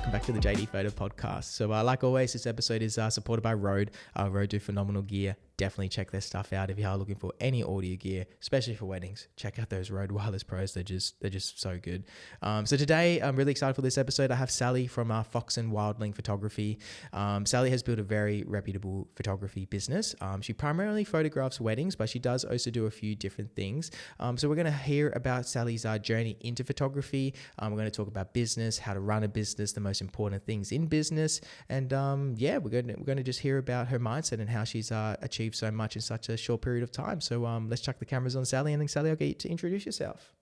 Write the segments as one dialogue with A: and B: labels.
A: welcome back to the JD Photo Podcast. So like always, this episode is supported by Rode. Rode do phenomenal gear. Definitely check their stuff out if you are looking for any audio gear, especially for weddings. Check out those Rode Wireless Pros. They're just so good. So today, I'm really excited for this episode. I have Sally from Fox and Wildling Photography. Sally has built a very reputable photography business. She primarily photographs weddings, but she does also do a few different things. So we're going to hear about Sally's journey into photography. We're going to talk about business, how to run a business, the most important things in business, and we're going to just hear about her mindset and how she's achieved so much in such a short period of time. So let's chuck the cameras on Sally, and then Sally, I'll get you to introduce yourself.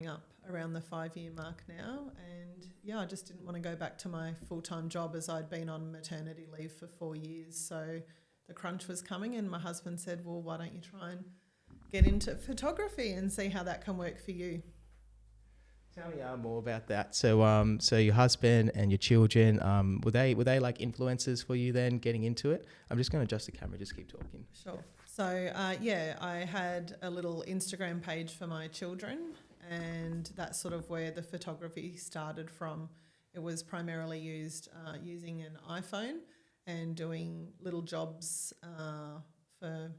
B: Up around the 5-year mark now, and I just didn't want to go back to my full-time job as I'd been on maternity leave for 4 years. So the crunch was coming, and my husband said, well, why don't you try and get into photography and see how that can work for you.
A: Tell me more about that. So your husband and your children, were they like influencers for you then getting into it? I'm just going to adjust the camera, just keep talking.
B: Sure. So I had a little Instagram page for my children, and that's sort of where the photography started from. It was primarily used using an iPhone and doing little jobs for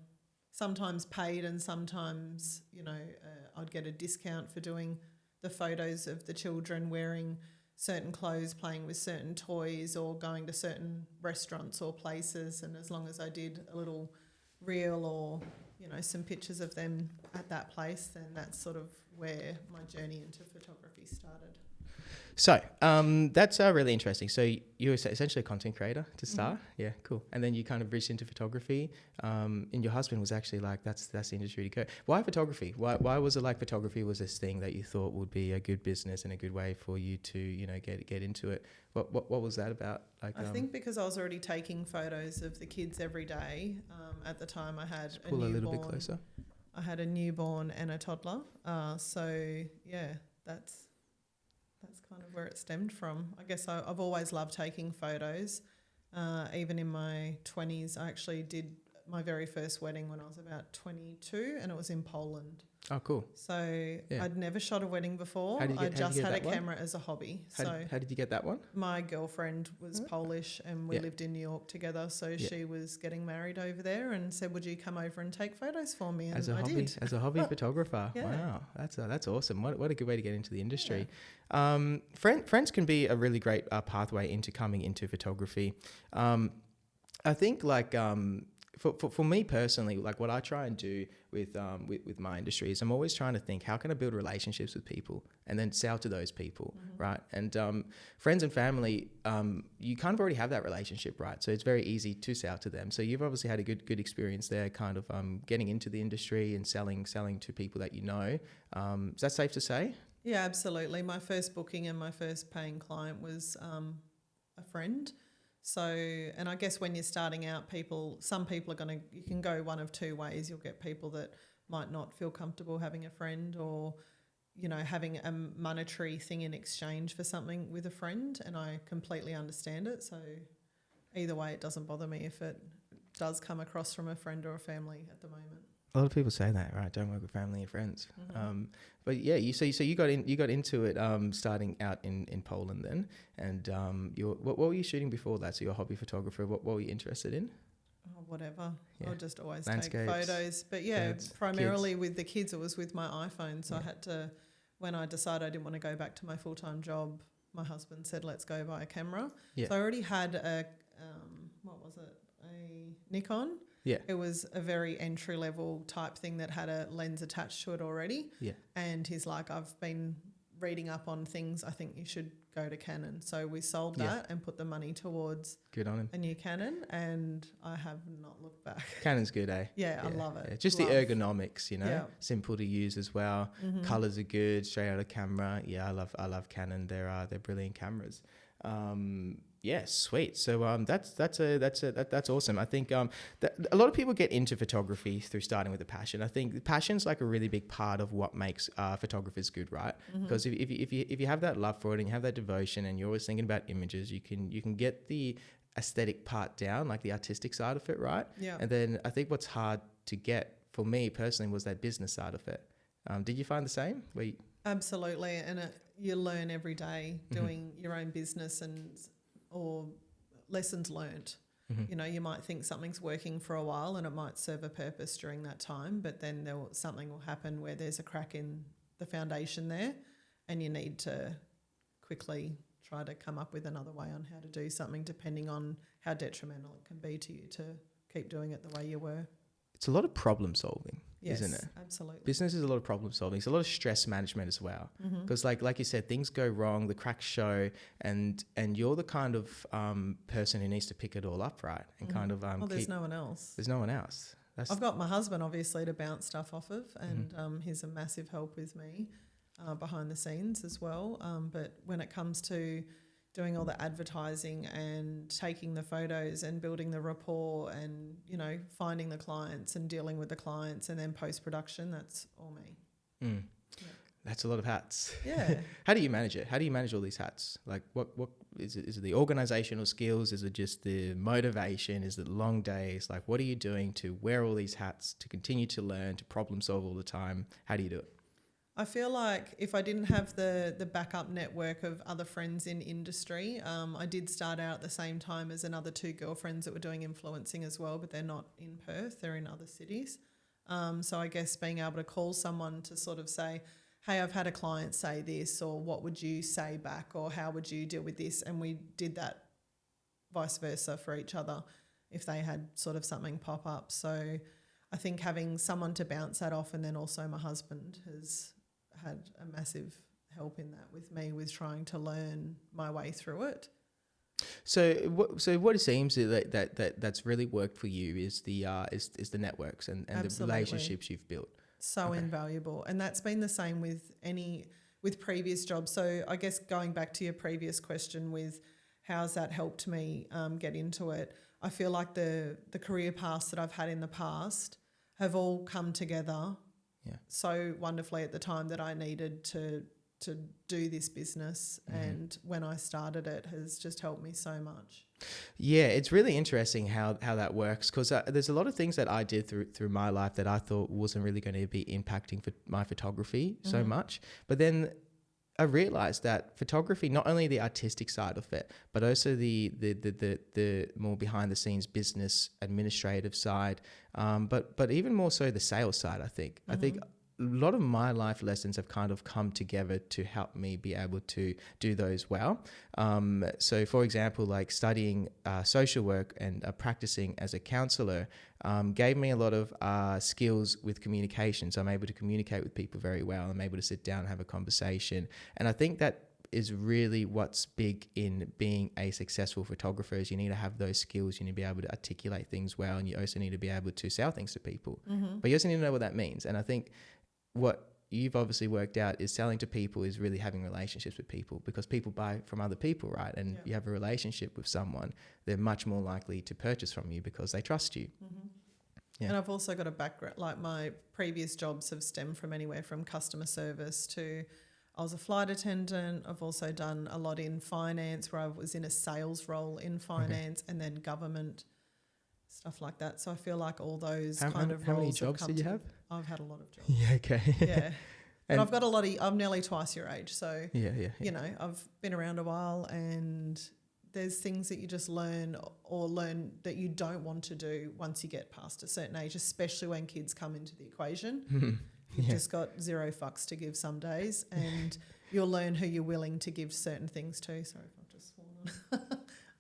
B: sometimes paid, and sometimes I'd get a discount for doing the photos of the children wearing certain clothes, playing with certain toys, or going to certain restaurants or places. And as long as I did a little reel or some pictures of them at that place, then that's sort of where my journey into photography started.
A: So that's really interesting. So you were essentially a content creator to start. Mm-hmm. Yeah, cool. And then you kind of reached into photography. And your husband was actually like, that's the industry to go. Why photography? Why was it like photography was this thing that you thought would be a good business and a good way for you to get into it? What was that about? I think
B: because I was already taking photos of the kids every day. At the time I had
A: a newborn. A little bit closer.
B: I had a newborn and a toddler. That's kind of where it stemmed from. I guess I've always loved taking photos. Even in my 20s, I actually did my very first wedding when I was about 22, and it was in Poland.
A: Oh, cool.
B: So I'd never shot a wedding before. I just had a camera as a hobby.
A: How did you get that one?
B: My girlfriend was Polish, and we lived in New York together. So she was getting married over there and said, would you come over and take photos for me? And
A: as a hobby photographer.
B: Yeah.
A: Wow. That's awesome. What a good way to get into the industry. Yeah. Friends can be a really great pathway into coming into photography. I think for me personally, like what I try and do with my industry is I'm always trying to think, how can I build relationships with people and then sell to those people, right? And friends and family, you kind of already have that relationship, right? So it's very easy to sell to them. So you've obviously had a good experience there, kind of getting into the industry and selling to people that you know. Is that safe to say?
B: Yeah, absolutely. My first booking and my first paying client was a friend. So, and I guess when you're starting out, some people you can go one of two ways. You'll get people that might not feel comfortable having a friend, or, having a monetary thing in exchange for something with a friend. And I completely understand it. So either way, it doesn't bother me if it does come across from a friend or a family at the moment.
A: A lot of people say that, right? Don't work with family and friends.
B: Mm-hmm.
A: But yeah, you got into it starting out in Poland then, and what were you shooting before that? So you're a hobby photographer. What were you interested in?
B: Oh, whatever.
A: Yeah.
B: I'll just always
A: Landscapes,
B: take photos. But primarily kids. With the kids, it was with my iPhone. So I had to, when I decided I didn't want to go back to my full-time job, my husband said, let's go buy a camera. Yeah. So I already had a Nikon.
A: Yeah.
B: It was a very entry-level type thing that had a lens attached to it already.
A: Yeah.
B: And he's like, I've been reading up on things. I think you should go to Canon. So we sold that and put the money towards
A: good on him.
B: A new Canon, and I have not looked back.
A: Canon's good, eh?
B: Yeah, I love it.
A: Yeah. Just the ergonomics, simple to use as well. Mm-hmm. Colors are good, straight out of camera. Yeah, I love Canon. They're brilliant cameras. Yeah, sweet. So that's awesome. I think that a lot of people get into photography through starting with a passion. I think passion's like a really big part of what makes photographers good, right? Mm-hmm. Because if you have that love for it and you have that devotion and you're always thinking about images, you can get the aesthetic part down, like the artistic side of it, right?
B: Yeah.
A: And then I think what's hard to get for me personally was that business side of it. Did you find the same?
B: Absolutely, and you learn every day doing your own business or lessons learnt. You know, you might think something's working for a while and it might serve a purpose during that time, but then something will happen where there's a crack in the foundation there, and you need to quickly try to come up with another way on how to do something, depending on how detrimental it can be to you to keep doing it the way you were.
A: It's a lot of problem solving, isn't it?
B: Absolutely.
A: Business is a lot of problem solving. It's a lot of stress management as well. Because like you said, things go wrong, the cracks show, and you're the kind of person who needs to pick it all up, right? And kind of
B: there's no one else.
A: There's no one else.
B: I've got my husband, obviously, to bounce stuff off of, and he's a massive help with me behind the scenes as well. But when it comes to doing all the advertising and taking the photos and building the rapport and, you know, finding the clients and dealing with the clients and then post-production, that's all me. Yeah.
A: That's a lot of hats.
B: Yeah.
A: How do you manage it? How do you manage all these hats? Like what is it? Is it the organizational skills? Is it just the motivation? Is it long days? Like what are you doing to wear all these hats, to continue to learn, to problem solve all the time? How do you do it?
B: I feel like if I didn't have the backup network of other friends in industry, I did start out at the same time as another 2 girlfriends that were doing influencing as well, but they're not in Perth, they're in other cities. So I guess being able to call someone to sort of say, hey, I've had a client say this, or what would you say back, or how would you deal with this? And we did that vice versa for each other if they had sort of something pop up. So I think having someone to bounce that off, and then also my husband has had a massive help in that with me, with trying to learn my way through it.
A: So what it seems that's really worked for you is the networks and the relationships you've built.
B: So invaluable, and that's been the same with previous jobs. So I guess going back to your previous question with how's that helped me get into it, I feel like the career paths that I've had in the past have all come together so wonderfully at the time that I needed to do this business, and when I started it has just helped me so much.
A: Yeah, it's really interesting how that works, because there's a lot of things that I did through my life that I thought wasn't really going to be impacting for my photography so much, but then I realized that photography, not only the artistic side of it, but also the more behind the scenes business administrative side, but even more so the sales side. I think a lot of my life lessons have kind of come together to help me be able to do those well. So for example, like studying social work and practicing as a counselor gave me a lot of skills with communication. So I'm able to communicate with people very well. I'm able to sit down and have a conversation. And I think that is really what's big in being a successful photographer, is you need to have those skills. You need to be able to articulate things well, and you also need to be able to sell things to people. But you also need to know what that means. And I think what you've obviously worked out is selling to people is really having relationships with people, because people buy from other people, right? And you have a relationship with someone, they're much more likely to purchase from you because they trust you.
B: And I've also got a background, like my previous jobs have stemmed from anywhere from customer service to I was a flight attendant. I've also done a lot in finance, where I was in a sales role in finance, and then government, stuff like that. So I feel like all those
A: How many jobs did you have?
B: I've had a lot of jobs.
A: Yeah, okay.
B: Yeah. But I've got a lot of, I'm nearly twice your age. So,
A: you
B: know, I've been around a while, and there's things that you just learn that you don't want to do once you get past a certain age, especially when kids come into the equation. You've just got 0 fucks to give some days, and you'll learn who you're willing to give certain things to. Sorry if I've just sworn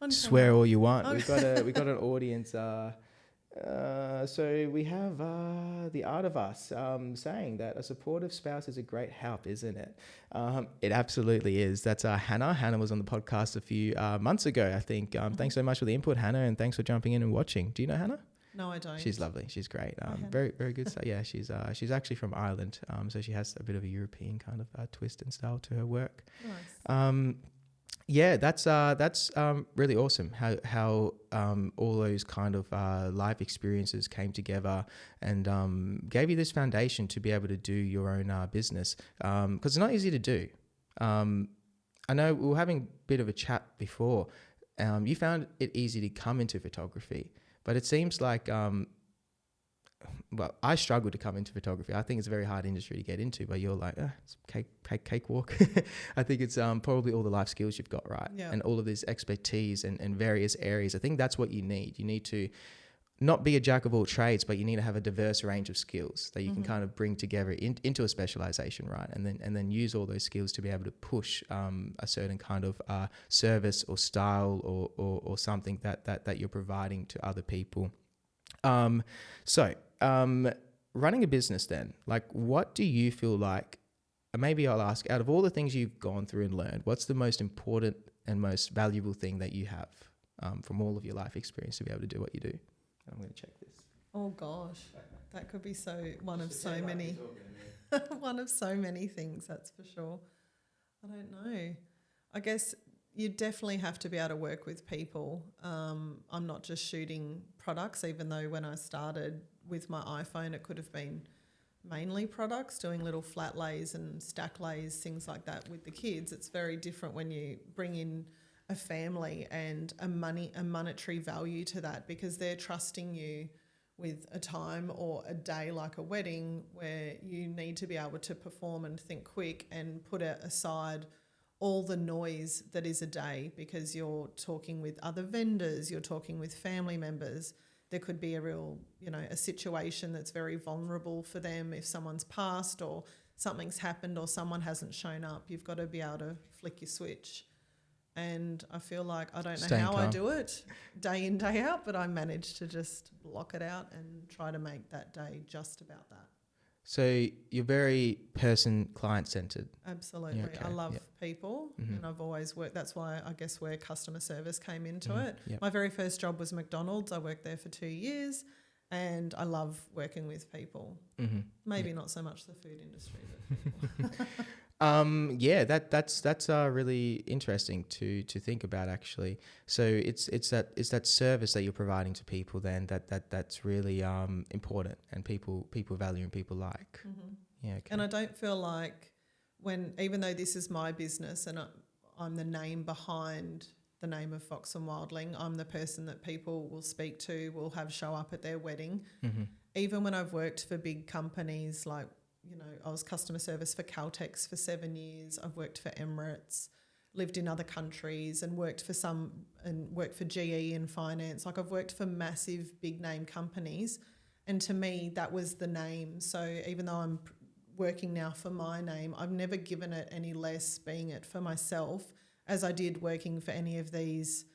B: on.
A: Swear all you want. We got an audience. So we have the Art of Us saying that a supportive spouse is a great help, isn't it? It absolutely is. That's Hannah. Hannah was on the podcast a few months ago, I think. Thanks so much for the input, Hannah, and thanks for jumping in and watching. Do you know Hannah?
B: No, I don't.
A: She's lovely. She's great. Very, very good. Yeah, she's actually from Ireland, so she has a bit of a European kind of twist and style to her work.
B: Nice.
A: Yeah, that's really awesome how all those kind of life experiences came together and gave you this foundation to be able to do your own business, because it's not easy to do. I know we were having a bit of a chat before. You found it easy to come into photography, but it seems like well, I struggle to come into photography. I think it's a very hard industry to get into, but you're like, it's cakewalk. I think it's probably all the life skills you've got, right?
B: Yeah.
A: And all of this expertise and various areas. I think that's what you need. You need to not be a jack of all trades, but you need to have a diverse range of skills that you can kind of bring together into a specialization, right? And then use all those skills to be able to push a certain kind of service or style or something that you're providing to other people. So running a business then, like what do you feel like, maybe I'll ask, out of all the things you've gone through and learned, what's the most important and most valuable thing that you have from all of your life experience to be able to do what you do? I'm going to check this.
B: Oh gosh, that could be one of so many things, that's for sure. I don't know. I guess you definitely have to be able to work with people. I'm not just shooting products, even though when I started with my iPhone, it could have been mainly products, doing little flat lays and stack lays, things like that with the kids. It's very different when you bring in a family and a monetary value to that, because they're trusting you with a time or a day like a wedding where you need to be able to perform and think quick and put aside all the noise that is a day, because you're talking with other vendors, you're talking with family members. There could be a situation that's very vulnerable for them if someone's passed or something's happened or someone hasn't shown up. You've got to be able to flick your switch. And I feel like I don't know how I do it day in, day out, but I manage to just block it out and try to make that day just about that.
A: So you're very client-centered.
B: Absolutely. Okay. I love people and I've always worked. That's why I guess where customer service came into it. Yep. My very first job was McDonald's. I worked there for 2 years and I love working with people. Maybe not so much the food industry, but people.
A: That's really interesting to think about, actually. So it's that service that you're providing to people then that's really important, and people value and people like. Yeah. Okay.
B: And I don't feel like even though this is my business and I'm the name behind the name of Fox and Wildling, I'm the person that people will speak to, will have show up at their wedding. Even when I've worked for big companies like, I was customer service for Caltex for 7 years. I've worked for Emirates, lived in other countries and worked for GE in finance. Like I've worked for massive big name companies, and to me that was the name. So even though I'm working now for my name, I've never given it any less being it for myself as I did working for any of these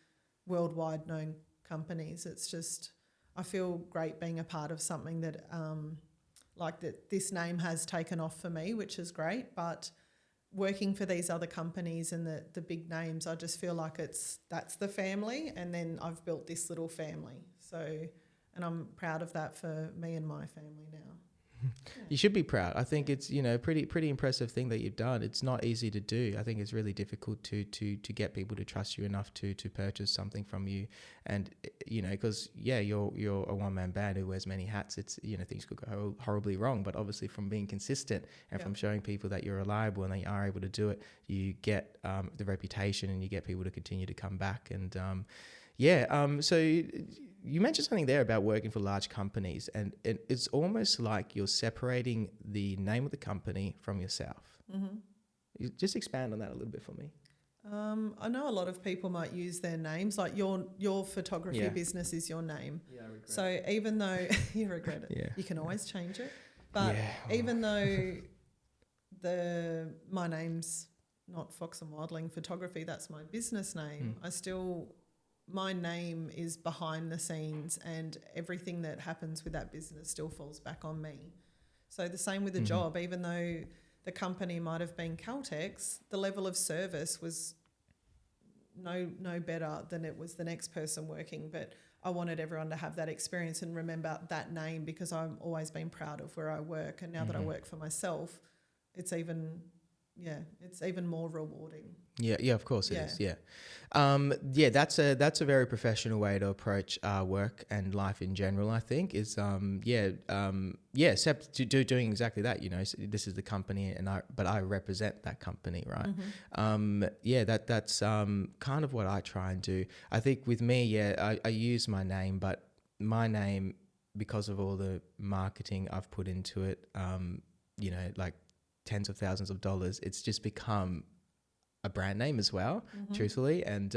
B: worldwide known companies. It's just, I feel great being a part of something that this name has taken off for me, which is great. But working for these other companies and the big names, I just feel like that's the family, and then I've built this little family. So, and I'm proud of that for me and my family now.
A: You should be proud. I think it's pretty impressive thing that you've done. It's not easy to do. I think it's really difficult to get people to trust you enough to purchase something from you, and because you're a one-man band who wears many hats. It's things could go horribly wrong, but obviously from being consistent and from showing people that you're reliable and that you are able to do it, you get the reputation and you get people to continue to come back. And so you mentioned something there about working for large companies, and it's almost like you're separating the name of the company from yourself. You just expand on that a little bit for me.
B: I know a lot of people might use their names, like your photography business is your name. Yeah, I regret so it. Even though you regret it, you can always change it. But even though my name's not Fox and Wildling Photography, that's my business name, my name is behind the scenes, and everything that happens with that business still falls back on me. So the same with the job, even though the company might have been Caltex, the level of service was no better than it was the next person working. But I wanted everyone to have that experience and remember that name, because I've always been proud of where I work. And now that I work for myself, it's even more rewarding.
A: Yeah, of course it is. Yeah. That's a very professional way to approach work and life in general, I think, is except doing exactly that. So this is the company, but I represent that company, right? That's kind of what I try and do. I think with me, I use my name, but my name because of all the marketing I've put into it, like tens of thousands of dollars, it's just become a brand name as well, truthfully. And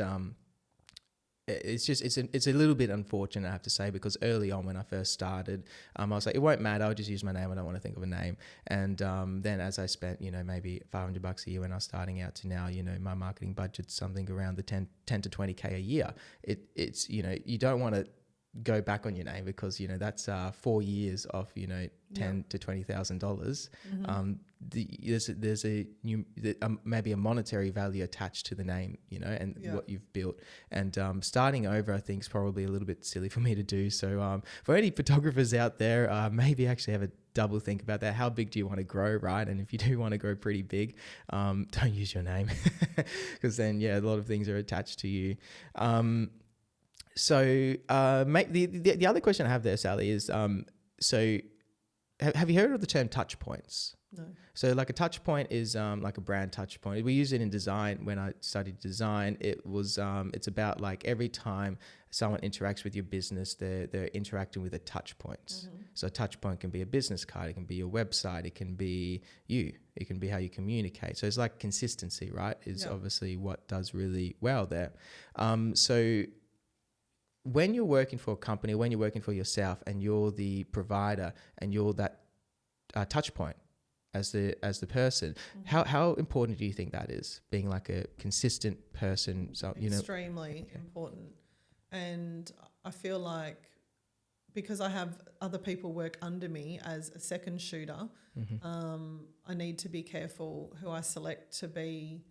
A: it's a little bit unfortunate, I have to say, because early on when I first started, I was like, it won't matter, I'll just use my name, I don't want to think of a name. And then as I spent, maybe $500 a year when I was starting out to now, my marketing budget's something around the 10 to 20K a year. It's you don't want to go back on your name, because that's 4 years of $10 to $20,000. There's maybe a monetary value attached to the name, and what you've built. And starting over, I think, is probably a little bit silly for me to do. So for any photographers out there, maybe actually have a double think about that. How big do you want to grow, right? And if you do want to grow pretty big, don't use your name, because then a lot of things are attached to you. So the other question I have there, Sally, is so have you heard of the term touch points?
B: No.
A: So like a touch point is like a brand touch point. We use it in design. When I studied design, it's about like every time someone interacts with your business, they're interacting with a touch point. So a touch point can be a business card, it can be your website, it can be you, it can be how you communicate. So it's like consistency, right? Is obviously what does really well there. So when you're working for a company, when you're working for yourself, and you're the provider, and you're that touch point as the person, how important do you think that is? Being like a consistent person, so
B: extremely important. And I feel like, because I have other people work under me as a second shooter, I need to be careful who I select to be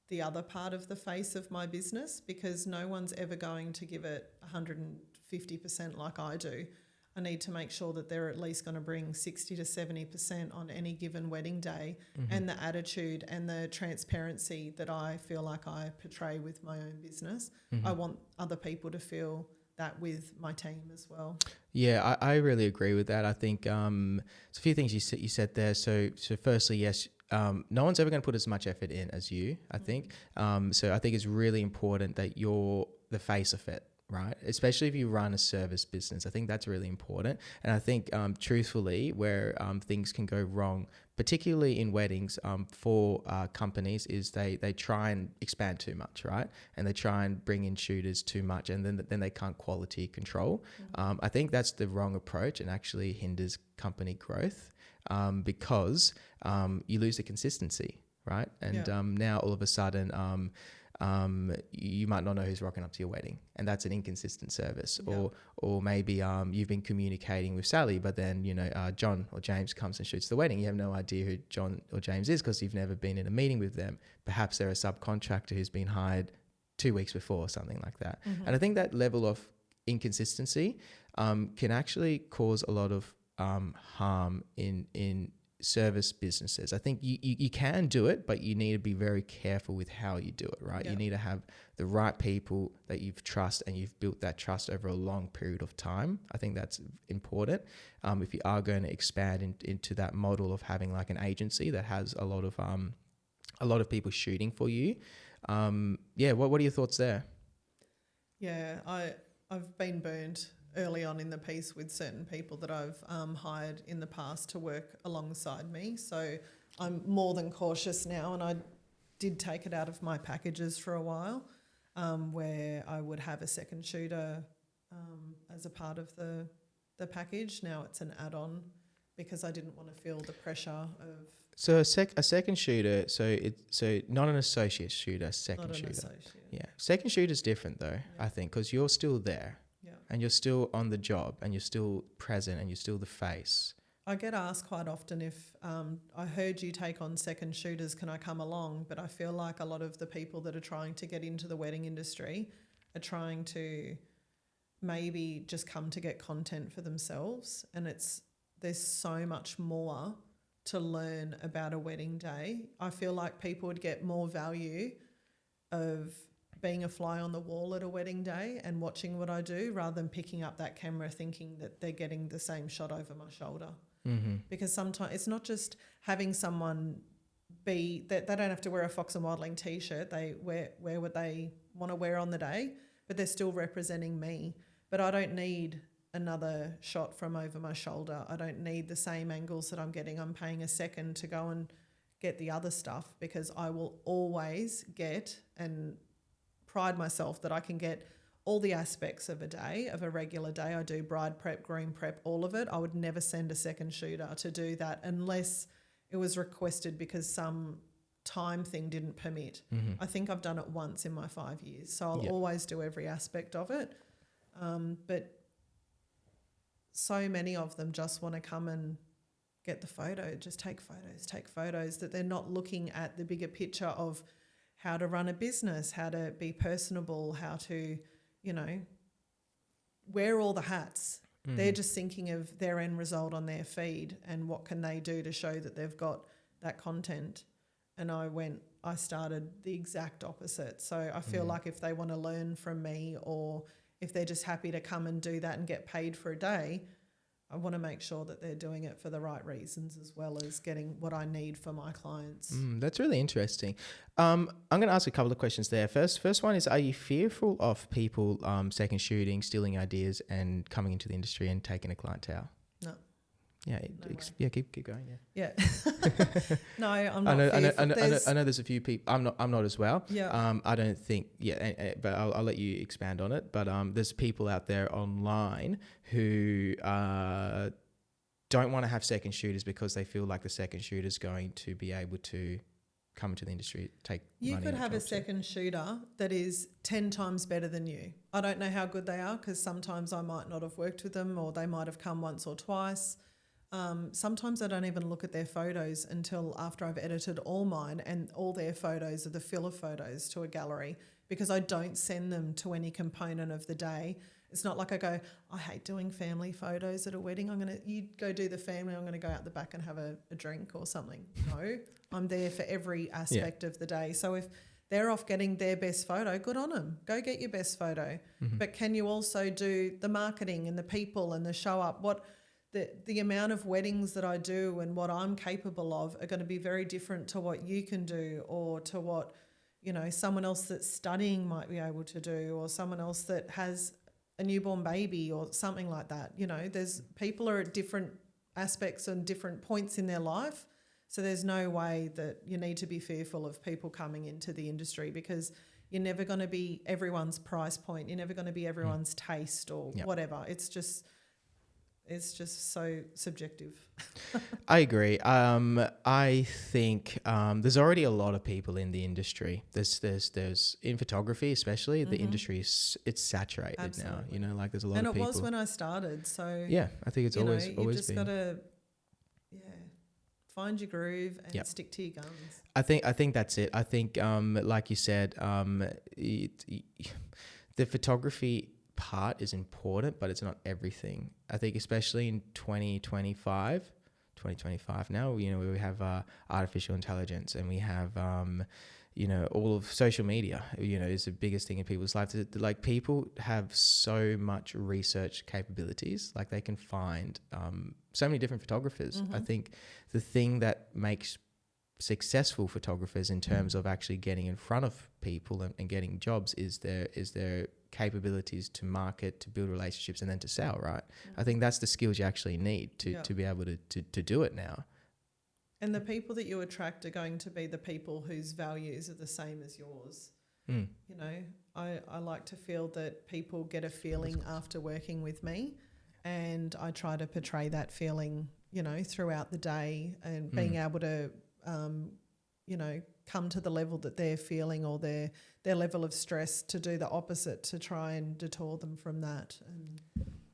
B: the other part of the face of my business, because no one's ever going to give it 150% like I do. I need to make sure that they're at least going to bring 60 to 70% on any given wedding day, and the attitude and the transparency that I feel like I portray with my own business. I want other people to feel that with my team as well.
A: Yeah, I really agree with that. I think it's a few things you said there. So firstly, yes, no one's ever going to put as much effort in as you, I think. So I think it's really important that you're the face of it, right? Especially if you run a service business. I think that's really important. And I think, truthfully, where things can go wrong, particularly in weddings, for companies, is they try and expand too much, right? And they try and bring in shooters too much, and then they can't quality control. I think that's the wrong approach, and actually hinders company growth, because you lose the consistency, right? And now all of a sudden, you might not know who's rocking up to your wedding, and that's an inconsistent service. Or maybe you've been communicating with Sally, but then John or James comes and shoots the wedding. You have no idea who John or James is, because you've never been in a meeting with them. Perhaps they're a subcontractor who's been hired 2 weeks before, or something like that. And I think that level of inconsistency can actually cause a lot of harm in service businesses. I think you can do it, but you need to be very careful with how you do it, right? You need to have the right people that you've trust, and you've built that trust over a long period of time. I think that's important. If you are going to expand into that model of having like an agency that has a lot of people shooting for you. What are your thoughts there?
B: Yeah, I've been burned early on in the piece with certain people that I've hired in the past to work alongside me. So I'm more than cautious now, and I did take it out of my packages for a while, where I would have a second shooter as a part of the package. Now it's an add-on, because I didn't want to feel the pressure of...
A: So a second shooter, so not an associate shooter, second
B: not
A: shooter.
B: An associate.
A: Yeah, second shooter is different though, I think, because you're still there. And you're still on the job, and you're still present, and you're still the face.
B: I get asked quite often if I heard you take on second shooters, can I come along? But I feel like a lot of the people that are trying to get into the wedding industry are trying to maybe just come to get content for themselves. And there's so much more to learn about a wedding day. I feel like people would get more value of being a fly on the wall at a wedding day and watching what I do, rather than picking up that camera thinking that they're getting the same shot over my shoulder. Because sometimes it's not just having someone they don't have to wear a Fox and Wildling t-shirt. They wear what they want to wear on the day, but they're still representing me. But I don't need another shot from over my shoulder. I don't need the same angles that I'm getting. I'm paying a second to go and get the other stuff, because I will always get and pride myself that I can get all the aspects of a day, of a regular day. I do bride prep, groom prep, all of it. I would never send a second shooter to do that unless it was requested because some time thing didn't permit. I think I've done it once in my 5 years. So I'll always do every aspect of it. But so many of them just want to come and get the photo, just take photos, that they're not looking at the bigger picture of how to run a business, how to be personable, how to, you know, wear all the hats. They're just thinking of their end result on their feed and what can they do to show that they've got that content. And I started the exact opposite. So I feel like if they want to learn from me, or if they're just happy to come and do that and get paid for a day, I want to make sure that they're doing it for the right reasons, as well as getting what I need for my clients.
A: That's really interesting. I'm going to ask a couple of questions there. First one is, are you fearful of people second shooting, stealing ideas and coming into the industry and taking a clientele?
B: No.
A: Yeah, keep going.
B: Yeah. No, I'm not fearful.
A: I know there's a few people. I'm not as well.
B: Yeah.
A: I don't think. Yeah, but I'll let you expand on it. But there's people out there online who don't want to have second shooters because they feel like the second shooter is going to be able to come into the industry, take
B: You
A: money.
B: could have a second shooter that is 10 times better than you. I don't know how good they are, because sometimes I might not have worked with them, or they might have come once or twice. Sometimes I don't even look at their photos until after I've edited all mine, and all their photos are the filler photos to a gallery, because I don't send them to any component of the day. It's not like I go, I hate doing family photos at a wedding. You go do the family, I'm going to go out the back and have a drink or something. No, I'm there for every aspect of the day. So if they're off getting their best photo, good on them. Go get your best photo. But can you also do the marketing and the people and the show up? The amount of weddings that I do and what I'm capable of are going to be very different to what you can do, or to what, you know, someone else that's studying might be able to do, or someone else that has a newborn baby or something like that. You know, people are at different aspects and different points in their life. So there's no way that you need to be fearful of people coming into the industry, because you're never going to be everyone's price point. You're never going to be everyone's taste or whatever. It's just so subjective.
A: I agree. I think there's already a lot of people in the industry. There's in photography, especially the industry it's saturated now. You know, like there's a lot of people.
B: And it was when I started. So
A: yeah, I think it's always
B: you've
A: been.
B: just got to find your groove and stick to your guns.
A: I think that's it. I think like you said, the photography part is important, but it's not everything. I think especially in 2025 now, you know, we have artificial intelligence, and we have you know, all of social media, you know, is the biggest thing in people's lives. Like, people have so much research capabilities, like they can find so many different photographers. I think the thing that makes successful photographers in terms of actually getting in front of people and getting jobs is their capabilities to market, to build relationships, and then to sell, right? I think that's the skills you actually need to be able to do it now.
B: And the people that you attract are going to be the people whose values are the same as yours. You know, I like to feel that people get a feeling after working with me, and I try to portray that feeling, you know, throughout the day, and being able to you know, come to the level that they're feeling, or their level of stress, to do the opposite, to try and detour them from that. And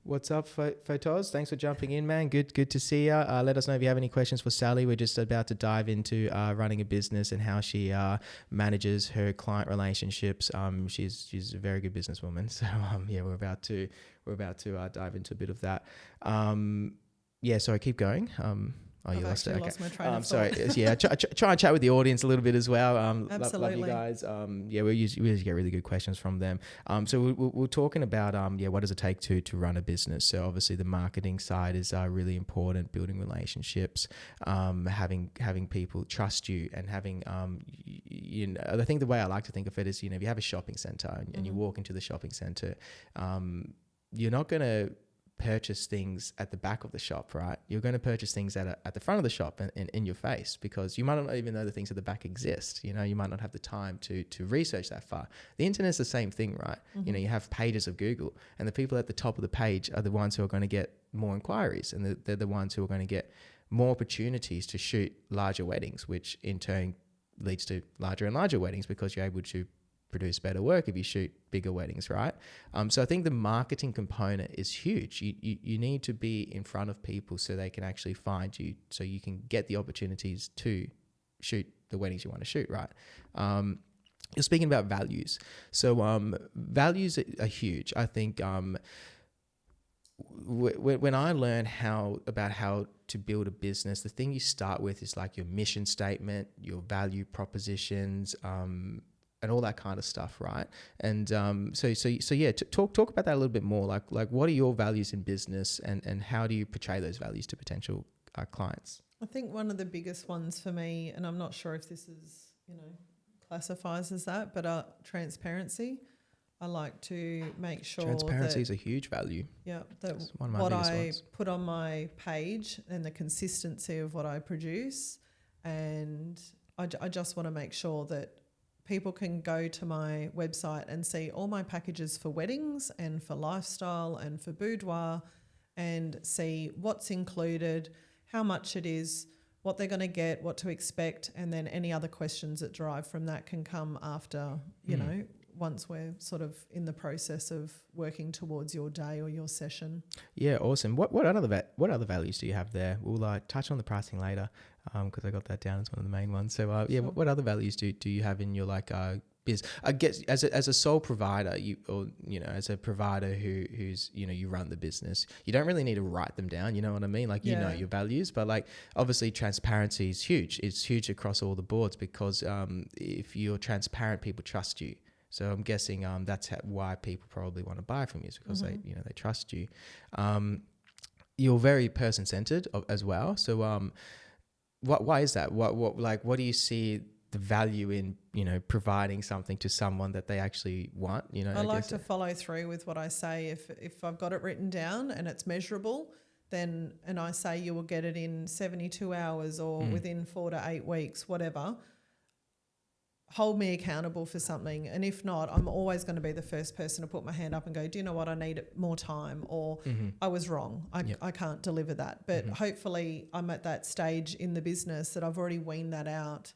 A: what's up, Photos? Thanks for jumping in, man. Good to see you. Let us know if you have any questions for Sally. We're just about to dive into running a business and how she manages her client relationships. She's a very good businesswoman. So we're about to dive into a bit of that. Sorry, keep going. You lost it. Okay.
B: Lost my train of
A: sorry.
B: thought.
A: Yeah, try and chat with the audience a little bit as well.
B: Absolutely.
A: Love you guys. We usually get really good questions from them. So we're talking about what does it take to run a business? So obviously the marketing side is really important. Building relationships, having people trust you, and having you know, I think the way I like to think of it is, you know, if you have a shopping center and you walk into the shopping center, you're not gonna purchase things at the back of the shop, right? You're going to purchase things at the front of the shop and in your face, because you might not even know the things at the back exist. You know, you might not have the time to research that far. The internet's the same thing, right? You know, you have pages of Google, and the people at the top of the page are the ones who are going to get more inquiries, and they're the ones who are going to get more opportunities to shoot larger weddings, which in turn leads to larger and larger weddings, because you're able to produce better work if you shoot bigger weddings, right? So I think the marketing component is huge. You need to be in front of people so they can actually find you, so you can get the opportunities to shoot the weddings you want to shoot, right? You're speaking about values. So values are huge. I think when I learned how to build a business, the thing you start with is like your mission statement, your value propositions, and all that kind of stuff, right? And so yeah, talk about that a little bit more. Like what are your values in business, and how do you portray those values to potential clients?
B: I think one of the biggest ones for me, and I'm not sure if this is, classifies as that, but transparency. I like to make sure
A: transparency is a huge value.
B: Yeah, that
A: one of my
B: what
A: biggest
B: I
A: ones.
B: put on my page and the consistency of what I produce, and I just want to make sure that people can go to my website and see all my packages for weddings and for lifestyle and for boudoir, and see what's included, how much it is, what they're going to get, what to expect, and then any other questions that derive from that can come after, you know, once we're sort of in the process of working towards your day or your session.
A: Yeah, awesome. What other values do you have there? We'll touch on the pricing later, because I got that down as one of the main ones. So yeah, what other values do you have in your biz? I guess as a sole provider, as a provider who's you run the business, you don't really need to write them down. You know what I mean? Like you know your values, but like obviously transparency is huge. It's huge across all the boards, because if you're transparent, people trust you. So I'm guessing that's why people probably want to buy from you, is because they trust you. You're very person centered as well. So why is that? What do you see the value in providing something to someone that they actually want?
B: I like to follow through with what I say. If I've got it written down and it's measurable, and I say you will get it in 72 hours or within 4 to 8 weeks, whatever. Hold me accountable for something, and if not, I'm always going to be the first person to put my hand up and go, do you know what, I need more time, or I was wrong, I can't deliver that. But hopefully I'm at that stage in the business that I've already weaned that out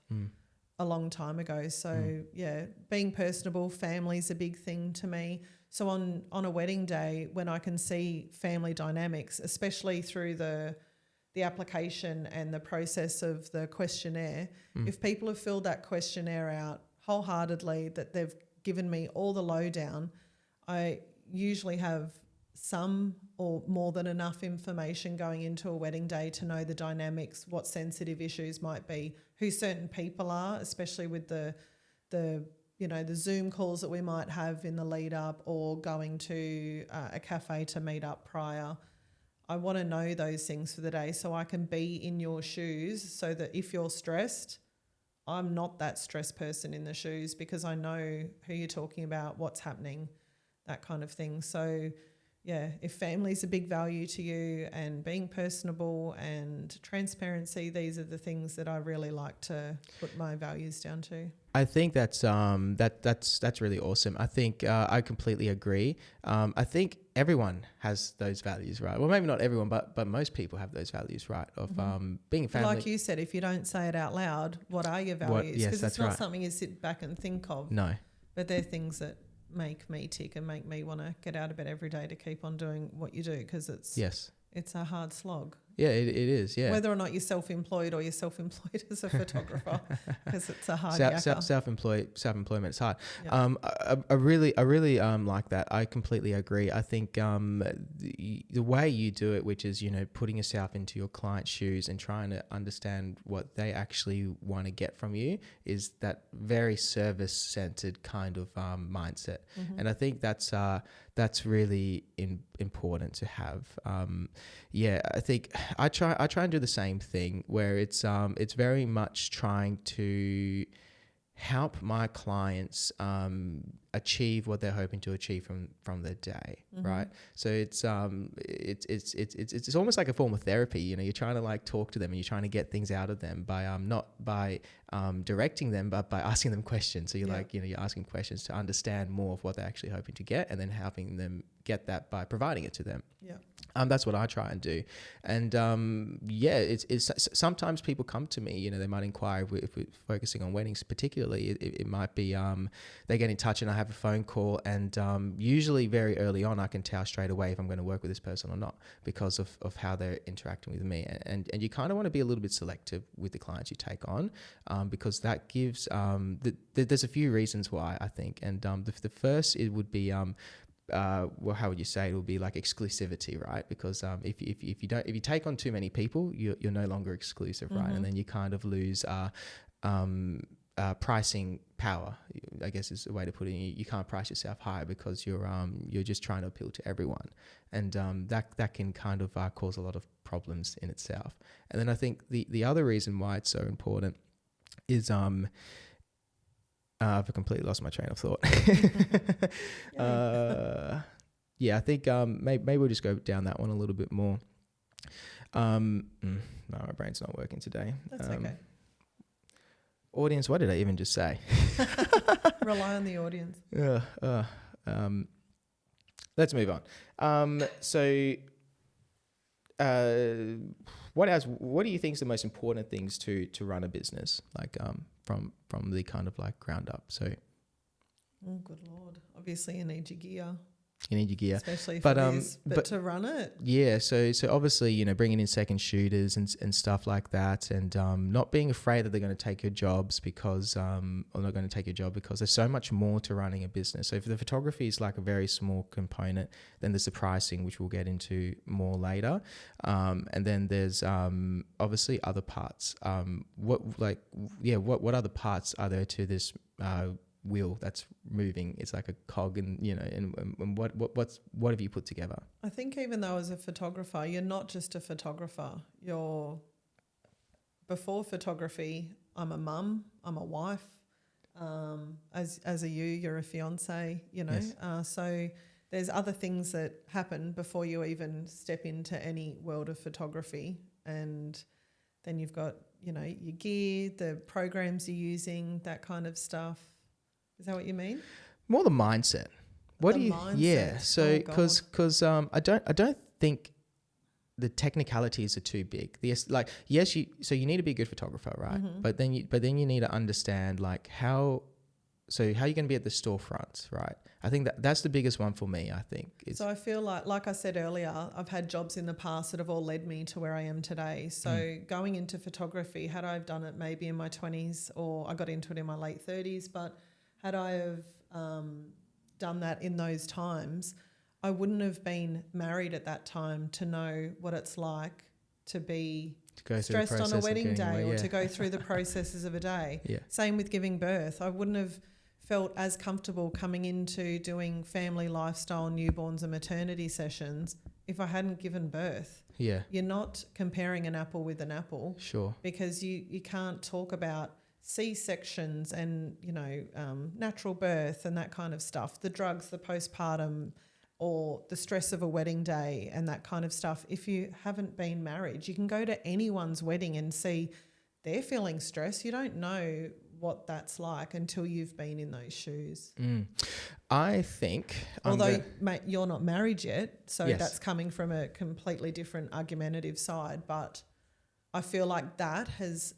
B: a long time ago. So yeah, being personable, family's a big thing to me. So on a wedding day, when I can see family dynamics, especially through the application and the process of the questionnaire, if people have filled that questionnaire out wholeheartedly, that they've given me all the lowdown, I usually have some or more than enough information going into a wedding day to know the dynamics, what sensitive issues might be, who certain people are, especially with the Zoom calls that we might have in the lead up, or going to a cafe to meet up prior. I want to know those things for the day so I can be in your shoes, so that if you're stressed, I'm not that stressed person in the shoes, because I know who you're talking about, what's happening, that kind of thing. So yeah, if family's a big value to you, and being personable and transparency, these are the things that I really like to put my values down to.
A: I think that's really awesome. I think I completely agree. I think everyone has those values, right? Well, maybe not everyone, but most people have those values, right? Of being family.
B: Like you said, if you don't say it out loud, what are your values? Because it's not something you sit back and think of.
A: No.
B: But they're things that make me tick and make me want to get out of bed every day to keep on doing what you do, because it's a hard slog.
A: Yeah, it is, yeah.
B: Whether or not you're self-employed or you're self-employed as a photographer, because it's a hard yakka.
A: Self-employment, it's hard.
B: Yeah.
A: I really like that. I completely agree. I think the way you do it, which is, putting yourself into your client's shoes and trying to understand what they actually want to get from you, is that very service-centered kind of mindset. And I think that's really important to have. I think I try and do the same thing, where it's very much trying to help my clients achieve what they're hoping to achieve from their day, right? So it's almost like a form of therapy. You know, you're trying to like talk to them and you're trying to get things out of them by not by directing them, but by asking them questions. So you're like, you know, you're asking questions to understand more of what they're actually hoping to get, and then helping them get that by providing it to them.
B: Yeah.
A: That's what I try and do. And it's sometimes people come to me, you know, they might inquire if we're focusing on weddings particularly. It might be they get in touch and I have a phone call, and usually very early on I can tell straight away if I'm going to work with this person or not, because of how they're interacting with me. And you kind of want to be a little bit selective with the clients you take on, because that gives there's a few reasons why, I think. And the first, it would be well, how would you say it? Will be like exclusivity, right? Because if you take on too many people, you're no longer exclusive, right? And then you kind of lose pricing power, I guess is a way to put it. You can't price yourself higher because you're just trying to appeal to everyone, and that can kind of cause a lot of problems in itself. And then I think the other reason why it's so important is I've completely lost my train of thought. Yeah, I think maybe we'll just go down that one a little bit more. No, my brain's not working today.
B: That's okay.
A: Audience, what did I even just say?
B: Rely on the audience.
A: Let's move on. What else? What do you think is the most important things to run a business, like from the kind of like ground up? So,
B: oh good Lord! Obviously, you need your gear.
A: You need your gear,
B: especially for this, but to run it.
A: Yeah, so obviously, you know, bringing in second shooters and stuff like that, and not being afraid that they're going to take your jobs because, or not going to take your job because there's so much more to running a business. So if the photography is like a very small component, then there's the pricing, which we'll get into more later, and then there's obviously other parts. What other parts are there to this wheel that's moving? It's like a cog, and you know, and what have you put together?
B: I think even though as a photographer, you're not just a photographer. Before photography, I'm a mum, I'm a wife. As you're a fiance, you know. Yes. So there's other things that happen before you even step into any world of photography, and then you've got, you know, your gear, the programs you're using, that kind of stuff. Is that what you mean?
A: More the mindset. What do you?
B: Mindset.
A: Yeah. So because I don't think the technicalities are too big. You need to be a good photographer, right? Mm-hmm. But then you need to understand like how you're going to be at the storefronts, right? I think that's the biggest one for me. I think. So
B: I feel like I said earlier, I've had jobs in the past that have all led me to where I am today. So going into photography, had I have done it maybe in my 20s, or I got into it in my late 30s, but had I have done that in those times, I wouldn't have been married at that time to know what it's like to be stressed on a wedding day or to go through the processes of a day. Yeah. Same with giving birth. I wouldn't have felt as comfortable coming into doing family lifestyle, newborns and maternity sessions if I hadn't given birth.
A: Yeah.
B: You're not comparing an apple with an apple.
A: Sure.
B: Because you can't talk about C-sections and, you know, natural birth and that kind of stuff, the drugs, the postpartum, or the stress of a wedding day and that kind of stuff. If you haven't been married, you can go to anyone's wedding and see they're feeling stress. You don't know what that's like until you've been in those shoes.
A: I think...
B: Although, mate, you're not married yet, so that's coming from a completely different argumentative side, but I feel like that has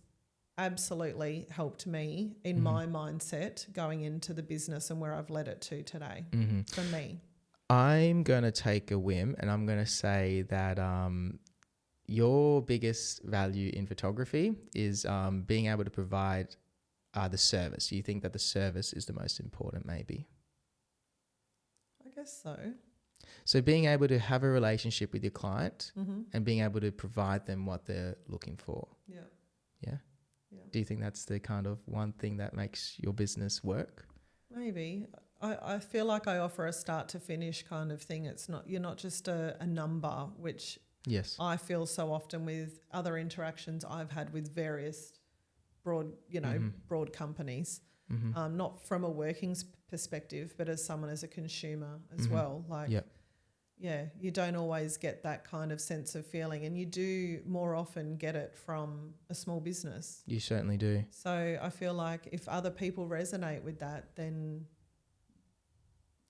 B: absolutely helped me in my mindset going into the business and where I've led it to today for me.
A: I'm going to take a whim and I'm going to say that your biggest value in photography is being able to provide the service. You think that the service is the most important, maybe?
B: I guess so.
A: So being able to have a relationship with your client and being able to provide them what they're looking for. Yeah. Yeah? Yeah. Do you think that's the kind of one thing that makes your business work?
B: Maybe. I feel like I offer a start to finish kind of thing. You're not just a number, which I feel so often with other interactions I've had with various broad companies. not from a working perspective, but as someone as a consumer as well. Like,
A: Yep.
B: yeah, you don't always get that kind of sense of feeling, and you do more often get it from a small business.
A: You certainly do.
B: So I feel like if other people resonate with that, then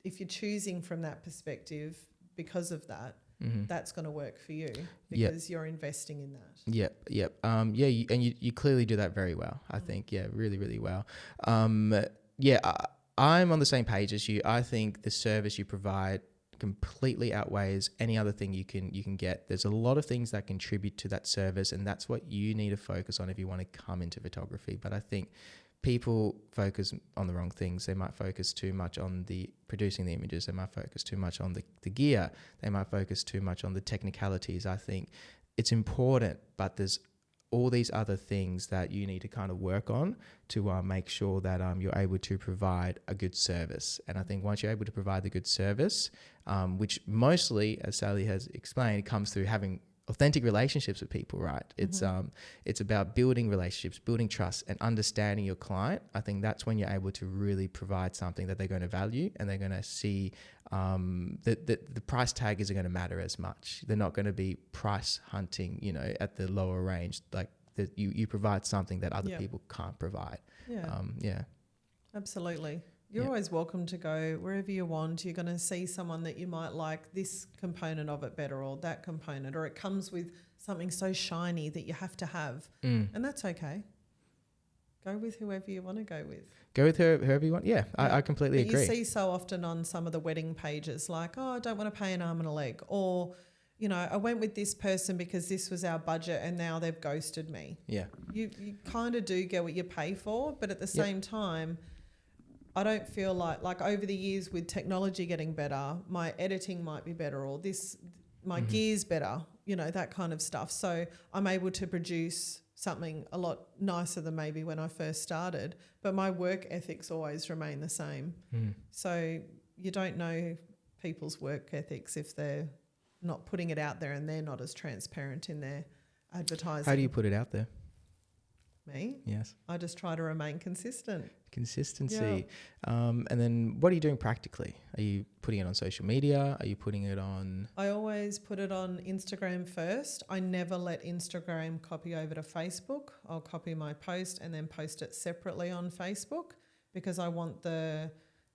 B: if you're choosing from that perspective because of that, that's going to work for you because you're investing in that.
A: Yep. You clearly do that very well, I think. Yeah, really, really well. I'm on the same page as you. I think the service you provide completely outweighs any other thing you can get. There's a lot of things that contribute to that service, and that's what you need to focus on if you want to come into photography. But I think people focus on the wrong things. They might focus too much on the producing the images. They might focus too much on the gear. They might focus too much on the technicalities. I think it's important, but there's all these other things that you need to kind of work on to make sure that you're able to provide a good service. And I think once you're able to provide the good service, which mostly, as Sally has explained, comes through having authentic relationships with people, right? It's about building relationships, building trust, and understanding your client. I think that's when you're able to really provide something that they're going to value, and they're going to see that the price tag isn't going to matter as much. They're not going to be price hunting, at the lower range. Like that, you provide something that other people can't provide. Yeah.
B: Absolutely. You're always welcome to go wherever you want. You're going to see someone that you might like this component of it better, or that component, or it comes with something so shiny that you have to have. And that's okay. Go with whoever you want to go with.
A: Go with whoever you want. Yeah. I completely agree.
B: You see so often on some of the wedding pages like, I don't want to pay an arm and a leg, or, I went with this person because this was our budget and now they've ghosted me. Yeah. You kind of do get what you pay for, but at the same time, I don't feel like over the years with technology getting better, my editing might be better, or my gear's better, that kind of stuff. So I'm able to produce something a lot nicer than maybe when I first started, but my work ethics always remain the same. So you don't know people's work ethics if they're not putting it out there and they're not as transparent in their advertising.
A: How do you put it out there?
B: Me?
A: Yes.
B: I just try to remain consistent.
A: Consistency. And then what are you doing practically? Are you putting it on social media? Are you putting it on...
B: I always put it on Instagram first. I never let Instagram copy over to Facebook. I'll copy my post and then post it separately on Facebook because I want the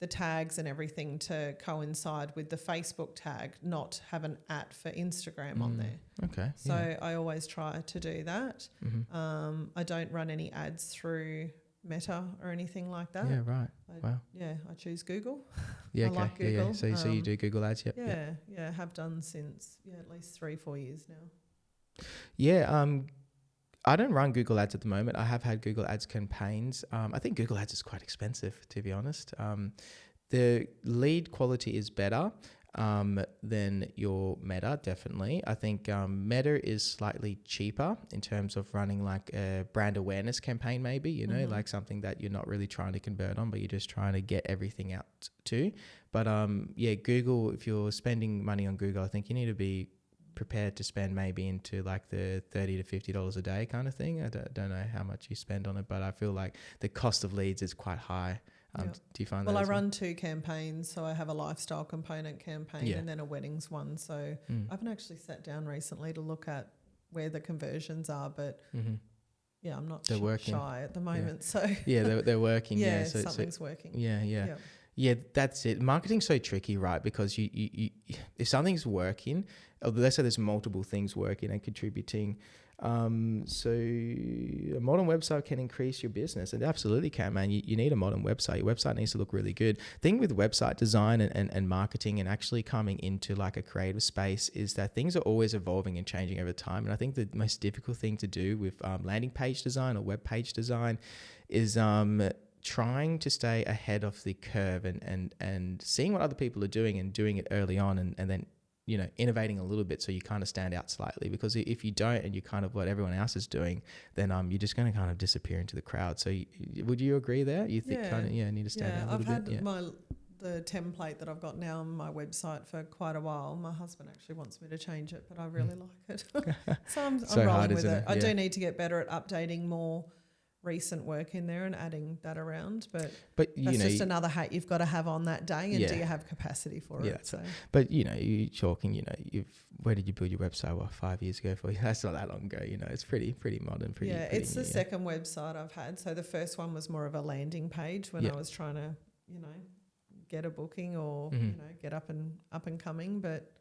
B: tags and everything to coincide with the Facebook tag, not have an @ for Instagram on there.
A: Okay.
B: So I always try to do that. I don't run any ads through Meta or anything like that.
A: Yeah, right. Wow.
B: I choose Google.
A: Yeah,
B: I like Google.
A: So you do Google ads, yep.
B: Yeah, have done since at least 3-4 years now.
A: Yeah, I don't run Google ads at the moment. I have had Google ads campaigns. I think Google ads is quite expensive, to be honest. The lead quality is better than your Meta, definitely. I think Meta is slightly cheaper in terms of running like a brand awareness campaign, maybe, like something that you're not really trying to convert on, but you're just trying to get everything out to. But Google, if you're spending money on Google, I think you need to be prepared to spend maybe into like the $30 to $50 a day kind of thing. I don't know how much you spend on it, but I feel like the cost of leads is quite high. Do you find that?
B: Well, I run 2 campaigns, so I have a lifestyle component campaign and then a weddings one. So I haven't actually sat down recently to look at where the conversions are, but I'm not shy at the moment. So
A: they're working.
B: So something's working.
A: Yeah, that's it. Marketing's so tricky, right? Because you if something's working, let's say there's multiple things working and contributing. So a modern website can increase your business. It absolutely can, man. You need a modern website. Your website needs to look really good. Thing with website design and marketing and actually coming into like a creative space is that things are always evolving and changing over time. And I think the most difficult thing to do with landing page design or web page design is trying to stay ahead of the curve and seeing what other people are doing and doing it early on and then innovating a little bit so you kind of stand out slightly, because if you don't and you kind of what everyone else is doing, then you're just going to kind of disappear into the crowd. So would you agree there? You think need to stand out a little bit?
B: I've had the template that I've got now on my website for quite a while. My husband actually wants me to change it, but I really like it. So I'm rolling with it. I do need to get better at updating more recent work in there and adding that around. But
A: you
B: that's
A: know,
B: just another hat you've got to have on that day. And
A: Yeah.
B: do you have capacity for
A: Yeah,
B: it? So
A: but you know, you're talking, you know, where did you build your website? What, 5 years ago? That's not that long ago. You know, it's pretty modern. Pretty
B: it's
A: new,
B: the second website I've had. So the first one was more of a landing page when I was trying to, you know, get a booking or you know, get up and coming. But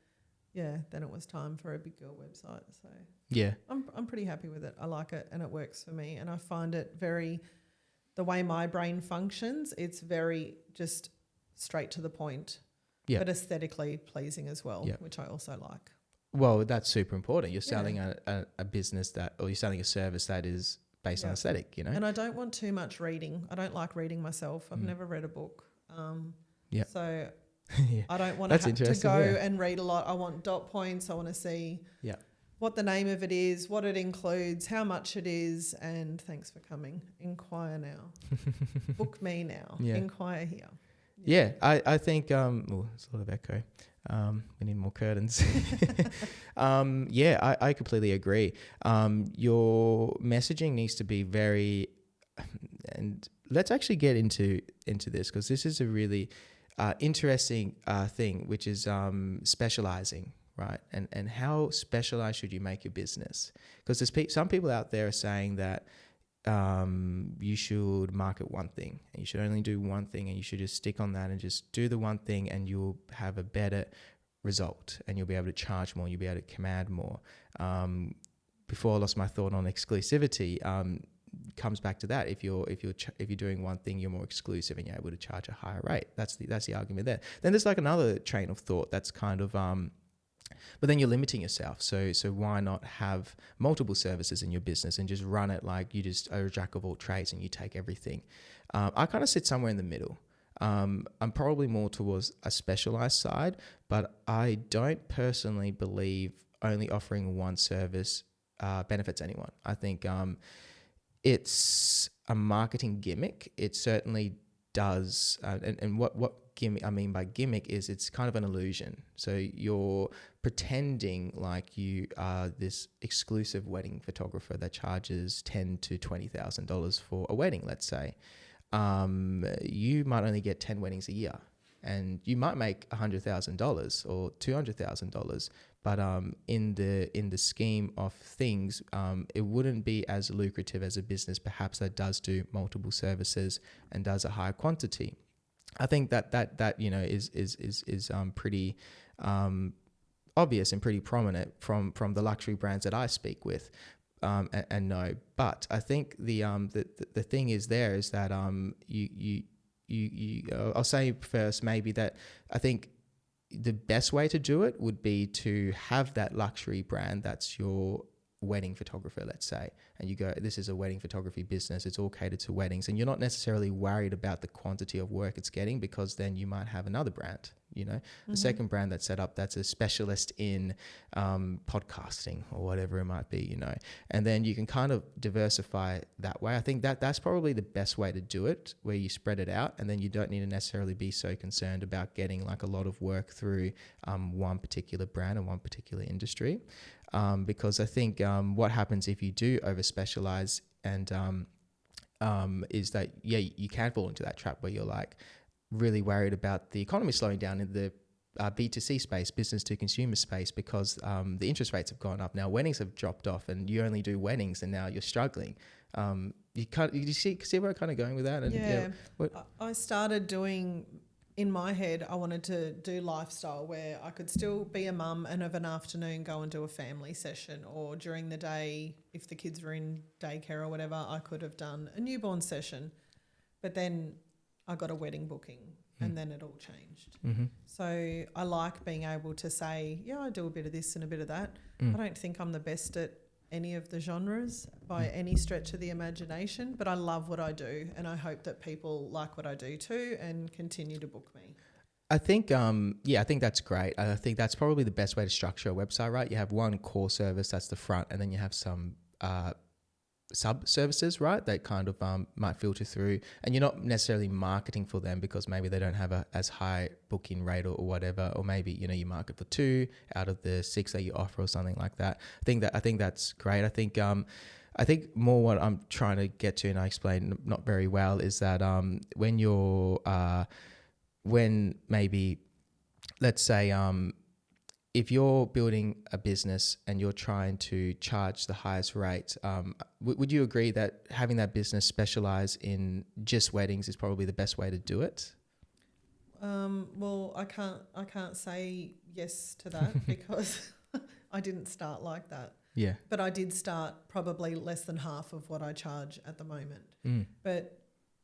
B: yeah, then it was time for a big girl website. So
A: yeah,
B: I'm pretty happy with it. I like it and it works for me. And I find it the way my brain functions, it's very just straight to the point, but aesthetically pleasing as well, which I also like.
A: Well, that's super important. You're selling a business or you're selling a service that is based on aesthetic, you know.
B: And I don't want too much reading. I don't like reading myself. I've never read a book. So I don't want to have to go and read a lot. I want dot points. I want to see what the name of it is, what it includes, how much it is, and thanks for coming. Inquire now. Book me now. Inquire here.
A: Yeah, I think there's a lot of echo. We need more curtains. I completely agree. Your messaging needs to be very, and let's actually get into this, because this is a really interesting thing, which is specializing, right? And how specialized should you make your business? Because there's some people out there are saying that you should market one thing and you should only do one thing and you should just stick on that and just do the one thing and you'll have a better result and you'll be able to charge more, you'll be able to command more. Before I lost my thought on exclusivity, comes back to that. If you're doing one thing, you're more exclusive and you're able to charge a higher rate. That's the argument there. Then there's like another train of thought that's kind of but then you're limiting yourself. So why not have multiple services in your business and just run it like you just are a jack of all trades and you take everything? I kind of sit somewhere in the middle. I'm probably more towards a specialized side, but I don't personally believe only offering one service benefits anyone. I think it's a marketing gimmick. It certainly does. And what gimmick I mean by gimmick is it's kind of an illusion. So you're pretending like you are this exclusive wedding photographer that charges $10,000 to $20,000 for a wedding, let's say. You might only get 10 weddings a year and you might make $100,000 or $200,000. But in the scheme of things, it wouldn't be as lucrative as a business perhaps that does do multiple services and does a higher quantity. I think that you know is pretty obvious and pretty prominent from the luxury brands that I speak with and know. But I think the thing is that I'll say first maybe that I think the best way to do it would be to have that luxury brand that's your wedding photographer, let's say, and you go, this is a wedding photography business, it's all catered to weddings, and you're not necessarily worried about the quantity of work it's getting, because then you might have another brand, you know, the second brand that's set up that's a specialist in podcasting or whatever it might be, you know, and then you can kind of diversify that way. I think that's probably the best way to do it, where you spread it out and then you don't need to necessarily be so concerned about getting like a lot of work through one particular brand and one particular industry. Because I think what happens if you do over specialize and is that you can fall into that trap where you're like really worried about the economy slowing down in the B2C space, business to consumer space, because the interest rates have gone up. Now weddings have dropped off and you only do weddings and now you're struggling. You see where I'm kind of going with that? And
B: I started doing, in my head, I wanted to do lifestyle where I could still be a mum and of an afternoon go and do a family session, or during the day, if the kids were in daycare or whatever, I could have done a newborn session. But then I got a wedding booking and then it all changed.
A: Mm-hmm.
B: So I like being able to say, I do a bit of this and a bit of that. I don't think I'm the best at any of the genres by any stretch of the imagination, but I love what I do and I hope that people like what I do too and continue to book me.
A: I think, I think that's great. I think that's probably the best way to structure a website, right? You have one core service, that's the front, and then you have some sub services, right, that kind of might filter through, and you're not necessarily marketing for them because maybe they don't have a as high booking rate or whatever, or maybe, you know, you market for 2 out of the 6 that you offer or something like that. I think that's great. I think I think more what I'm trying to get to, and I explained not very well, is that when you're when maybe, let's say, if you're building a business and you're trying to charge the highest rate, would you agree that having that business specialize in just weddings is probably the best way to do it?
B: Well, I can't say yes to that because I didn't start like that.
A: Yeah.
B: But I did start probably less than half of what I charge at the moment.
A: Mm.
B: But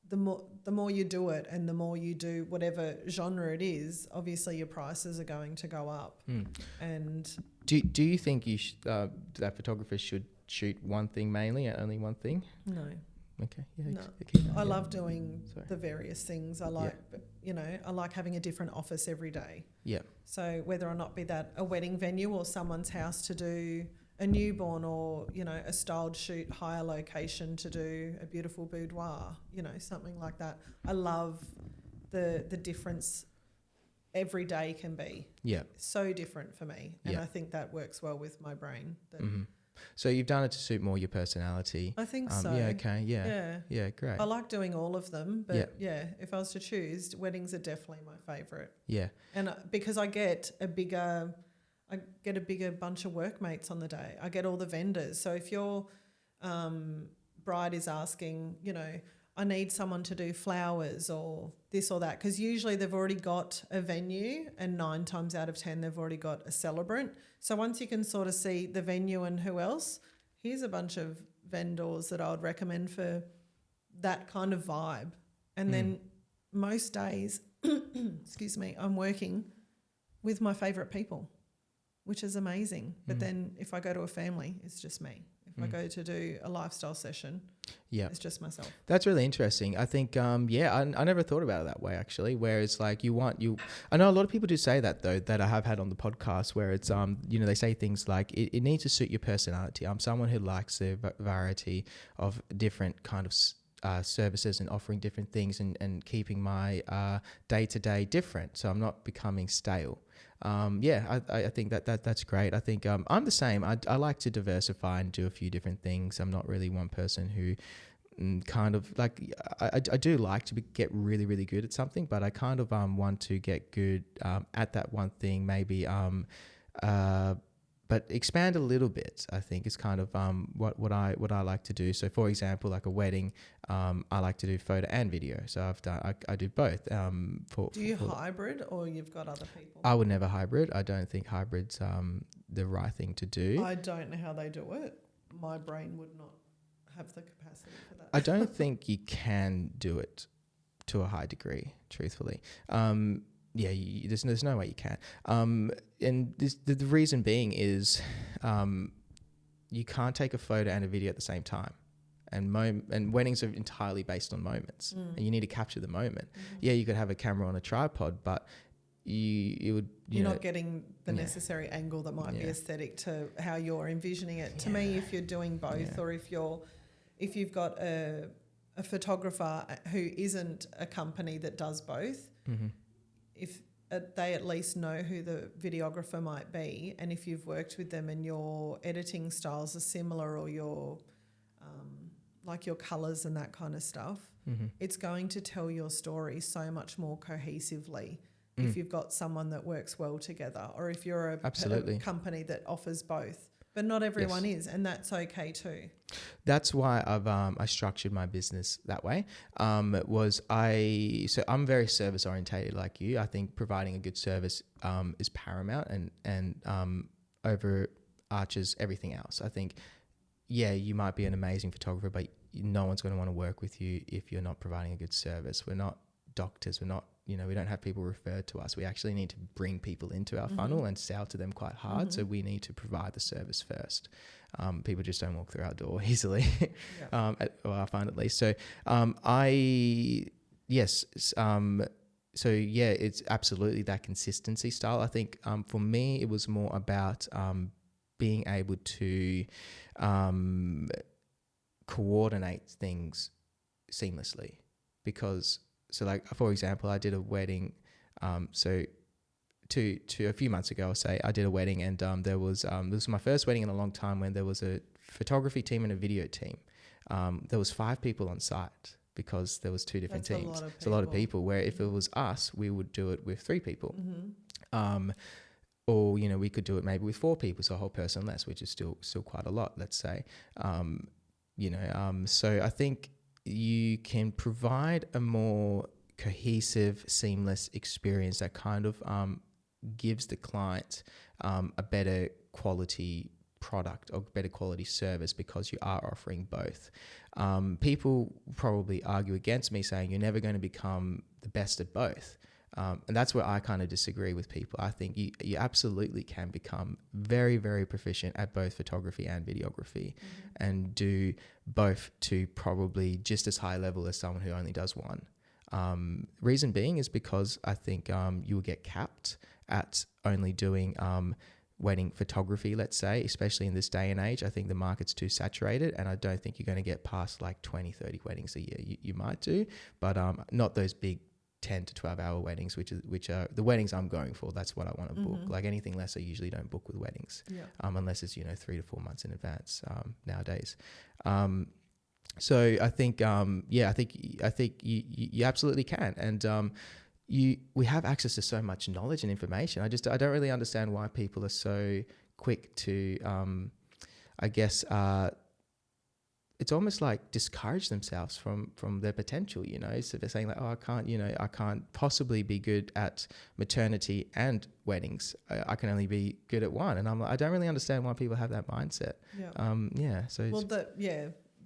B: the more you do it and the more you do whatever genre it is, obviously your prices are going to go up.
A: Mm.
B: And
A: do you think that photographers should shoot one thing mainly and only one thing?
B: no.
A: Okay. Yeah.
B: No.
A: Okay,
B: I love doing
A: Sorry.
B: the various things. I like, I like having a different office every day.
A: Yeah.
B: So whether or not be that a wedding venue or someone's house to do a newborn, or, a styled shoot, higher location to do a beautiful boudoir, something like that. I love the difference every day can be.
A: Yeah.
B: So different for me. And
A: Yeah.
B: I think that works well with my brain. That
A: Mm-hmm. So you've done it to suit more your personality.
B: I think so.
A: Yeah. Okay. Yeah. Yeah. Great.
B: I like doing all of them, but if I was to choose, weddings are definitely my favourite.
A: Yeah.
B: And because I get a bigger bunch of workmates on the day. I get all the vendors. So if your bride is asking, I need someone to do flowers or this or that, because usually they've already got a venue, and 9 times out of 10 they've already got a celebrant. So once you can sort of see the venue and who else, here's a bunch of vendors that I would recommend for that kind of vibe. And then most days, excuse me, I'm working with my favourite people, which is amazing. But then if I go to a family, it's just me. If I go to do a lifestyle session, it's just myself. That's
A: really interesting. I think, I never thought about it that way, actually, where it's like I know a lot of people do say that, though, that I have had on the podcast, where it's, they say things like, it needs to suit your personality. I'm someone who likes the variety of different kind of services and offering different things and keeping my day-to-day different, so I'm not becoming stale. I think that's great. I think I'm the same. I like to diversify and do a few different things. I'm not really one person who kind of like, I do like to get really, really good at something, but I kind of want to get good at that one thing, maybe but expand a little bit. I think is kind of what I like to do. So for example, like a wedding, I like to do photo and video. So I do both. Do
B: you hybrid, or you've got other people?
A: I would never hybrid. I don't think hybrid's the right thing to do.
B: I don't know how they do it. My brain would not have the capacity for that.
A: I don't think you can do it to a high degree, truthfully. There's no way you can. And the reason being is you can't take a photo and a video at the same time. And weddings are entirely based on moments, and you need to capture the moment. Mm-hmm. Yeah, you could have a camera on a tripod, but you're
B: not getting the necessary angle that might be aesthetic to how you're envisioning it. To me, if you're doing both, or if you've got a photographer who isn't a company that does both, if they at least know who the videographer might be, and if you've worked with them and your editing styles are similar, or your like your colours and that kind of stuff, it's going to tell your story so much more cohesively if you've got someone that works well together, or if you're a company that offers both. But not everyone is, and that's okay too.
A: That's why I structured my business that way. So I'm very service orientated like you. I think providing a good service is paramount and overarches everything else. I think, you might be an amazing photographer, but no one's going to want to work with you if you're not providing a good service. We're not doctors. We're not, we don't have people referred to us. We actually need to bring people into our funnel and sell to them quite hard. So we need to provide the service first. People just don't walk through our door easily, I find at least. So it's absolutely that consistency style. I think for me, it was more about being able to coordinate things seamlessly, because, so like, for example, I did a wedding, so to a few months ago, I'll say, I did a wedding, and this was my first wedding in a long time when there was a photography team and a video team. There was 5 people on site because there was 2 different
B: That's
A: teams. It's a lot of people, where if it was us, we would do it with 3 people. Or, you know, we could do it maybe with 4 people, so a whole person less, which is still quite a lot, let's say. So I think you can provide a more cohesive, seamless experience that kind of gives the client a better quality product or better quality service, because you are offering both. People probably argue against me, saying you're never going to become the best at both. And that's where I kind of disagree with people. I think you absolutely can become very, very proficient at both photography and videography, and do both to probably just as high level as someone who only does one. Reason being is because I think you will get capped at only doing wedding photography, let's say, especially in this day and age. I think the market's too saturated, and I don't think you're going to get past like 20, 30 weddings a year. You might do, but not those big 10 to 12 hour weddings, which are the weddings I'm going for. That's what I want to book. Like anything less, I usually don't book with weddings, unless it's 3 to 4 months in advance nowadays. So I think I think you absolutely can, and we have access to so much knowledge and information. I don't really understand why people are so quick to I guess it's almost like discourage themselves from their potential, so they're saying like, oh, I can't possibly be good at maternity and weddings. I can only be good at one. And I'm like, I don't really understand why people have that mindset. So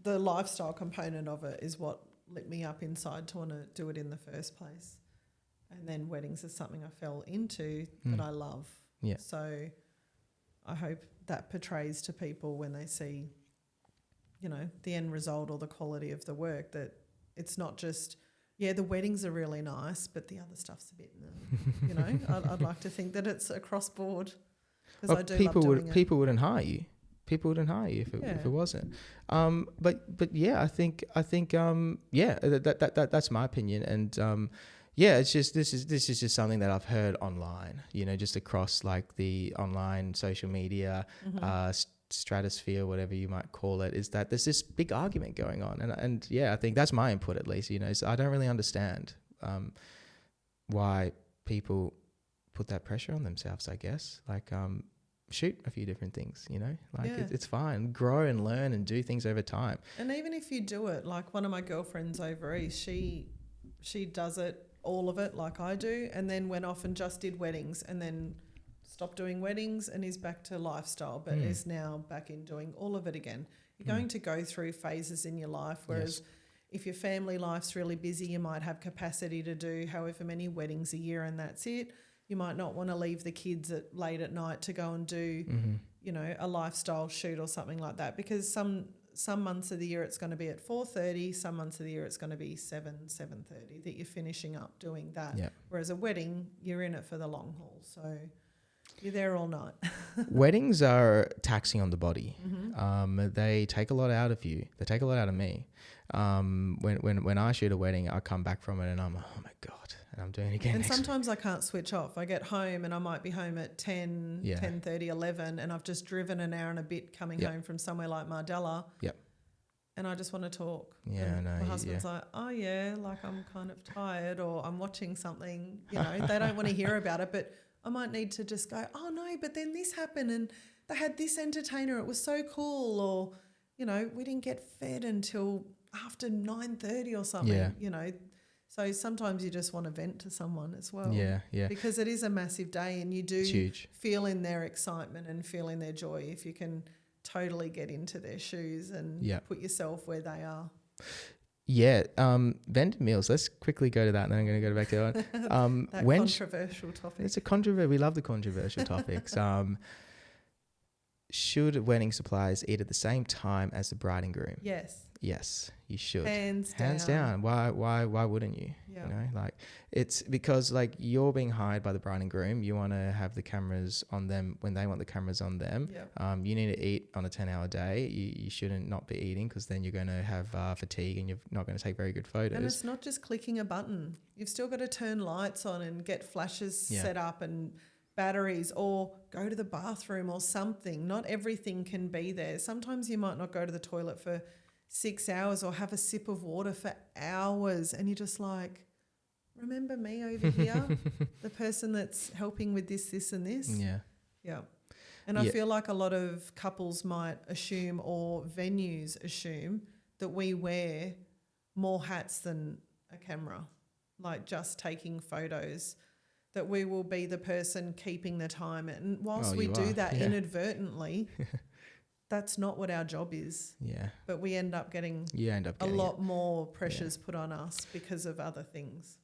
B: the lifestyle component of it is what lit me up inside to want to do it in the first place. And then weddings is something I fell into that I love.
A: Yeah.
B: So I hope that portrays to people when they see the end result or the quality of the work, that it's not just, the weddings are really nice, but the other stuff's a bit, I'd like to think that it's across board, because I do love doing it.
A: People wouldn't hire you. People wouldn't hire you if it wasn't. But yeah, I think that's my opinion. And it's just this is just something that I've heard online, just across like the online social media stratosphere, whatever you might call it, is that there's this big argument going on, and I think that's my input, at least. So I don't really understand why people put that pressure on themselves, I guess. Like shoot a few different things, it's fine, grow and learn and do things over time.
B: And even if you do it, like one of my girlfriends over east, she does it, all of it, like I do, and then went off and just did weddings, and then stopped doing weddings and is back to lifestyle, but is now back in doing all of it again. You're going to go through phases in your life, whereas if your family life's really busy, you might have capacity to do however many weddings a year, and that's it. You might not want to leave the kids late at night to go and do, a lifestyle shoot or something like that, because some months of the year it's going to be at 4:30, some months of the year it's going to be 7:30 that you're finishing up doing that. Yep. Whereas a wedding, you're in it for the long haul. So you're there all night.
A: Weddings are taxing on the body. They take a lot out of you. They take a lot out of me. When I shoot a wedding, I come back from it and I'm like, oh my God, and I'm doing it again.
B: And sometimes I can't switch off. I get home and I might be home at 10, 10:30, 11, and I've just driven an hour and a bit coming home from somewhere like Mardella. Yep. And I just want to talk.
A: Yeah, no.
B: My husband's like, oh yeah, like I'm kind of tired, or I'm watching something, they don't want to hear about it, but I might need to just go, oh no, but then this happened and they had this entertainer, it was so cool, or, we didn't get fed until after 9:30 or something, So sometimes you just want to vent to someone as well.
A: Yeah.
B: Because it is a massive day, and you do feel in their excitement and feel in their joy if you can totally get into their shoes and put yourself where they are.
A: Yeah, vendor meals. Let's quickly go to that, and then I'm going to go back to that one.
B: That controversial topic.
A: It's a controversial. We love the controversial topics. Should wedding suppliers eat at the same time as the bride and groom? Yes, you should. Hands down. Why wouldn't you? Yeah. It's because you're being hired by the bride and groom. You want to have the cameras on them when they want the cameras on them. Yep. You need to eat on a 10-hour day. You shouldn't not be eating, because then you're going to have fatigue and you're not going to take very good photos.
B: And it's not just clicking a button. You've still got to turn lights on and get flashes set up and batteries, or go to the bathroom or something. Not everything can be there. Sometimes you might not go to the toilet for 6 hours or have a sip of water for hours, and you're just like, remember me over here, the person that's helping with this and this.
A: Yeah.
B: Yeah. And I feel like a lot of couples might assume, or venues assume, that we wear more hats than a camera, like just taking photos, that we will be the person keeping the time. And whilst we do that inadvertently, that's not what our job is.
A: Yeah.
B: But we end up getting a lot more pressures put on us because of other things.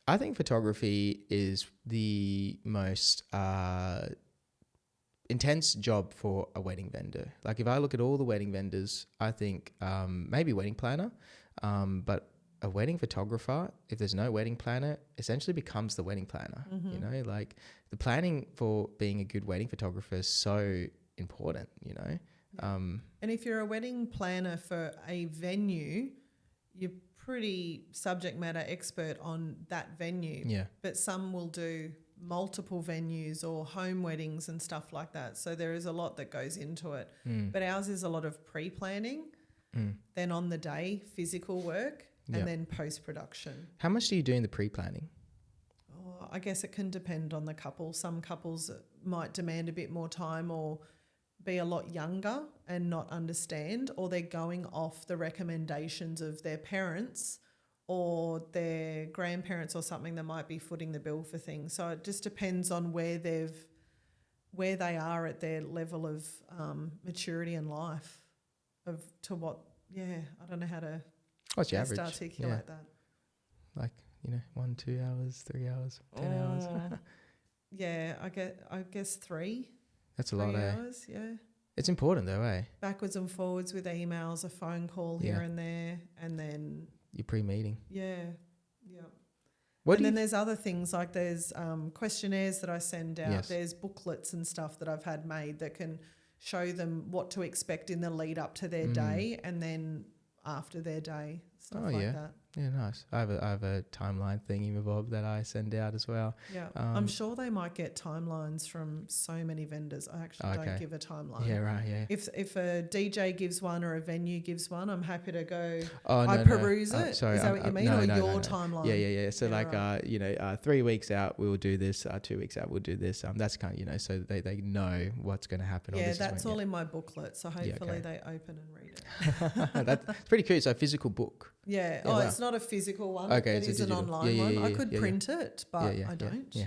A: I think photography is the most intense job for a wedding vendor. Like if I look at all the wedding vendors, I think maybe wedding planner, but a wedding photographer, if there's no wedding planner, essentially becomes the wedding planner. You know, like the planning for being a good wedding photographer is so important, you know.
B: And if you're a wedding planner for a venue, you're pretty subject matter expert on that venue.
A: Yeah.
B: But some will do multiple venues or home weddings and stuff like that. So there is a lot that goes into it. But ours is a lot of pre-planning, then on the day, physical work, and then post-production.
A: How much do you do in the pre-planning?
B: Oh, I guess it can depend on the couple. Some couples might demand a bit more time, or be a lot younger and not understand, or they're going off the recommendations of their parents or their grandparents or something that might be footing the bill for things. So it just depends on where they are at their level of maturity in life, I don't know how to
A: What's your average?
B: articulate that.
A: Like, 1, 2 hours, 3 hours, 10 hours.
B: Yeah, I guess 3.
A: That's a lot,
B: 3 hours, yeah.
A: It's important though, eh?
B: Backwards and forwards with emails, a phone call here and there, and then
A: your pre-meeting.
B: Yeah.
A: Then
B: there's other things, like there's questionnaires that I send out.
A: Yes.
B: There's booklets and stuff that I've had made that can show them what to expect in the lead up to their day, and then after their day, stuff like that.
A: Yeah, nice. I have a timeline thingy, Bob, that I send out as well.
B: Yeah, I'm sure they might get timelines from so many vendors. I actually don't give a timeline.
A: Yeah, right. Yeah.
B: If a DJ gives one or a venue gives one, I'm happy to go.
A: Oh, no,
B: I peruse it.
A: Sorry,
B: is that what you mean, or your timeline?
A: Yeah. So right. 3 weeks out we will do this. 2 weeks out we'll do this. That's kind of so they know what's going to happen.
B: Yeah, that's all in my booklet. So hopefully they open and read it.
A: That's pretty cool. So a physical book.
B: Yeah.
A: Wow.
B: It's not a physical one.
A: Okay,
B: it is an online one. I could print it, but I don't.
A: Yeah.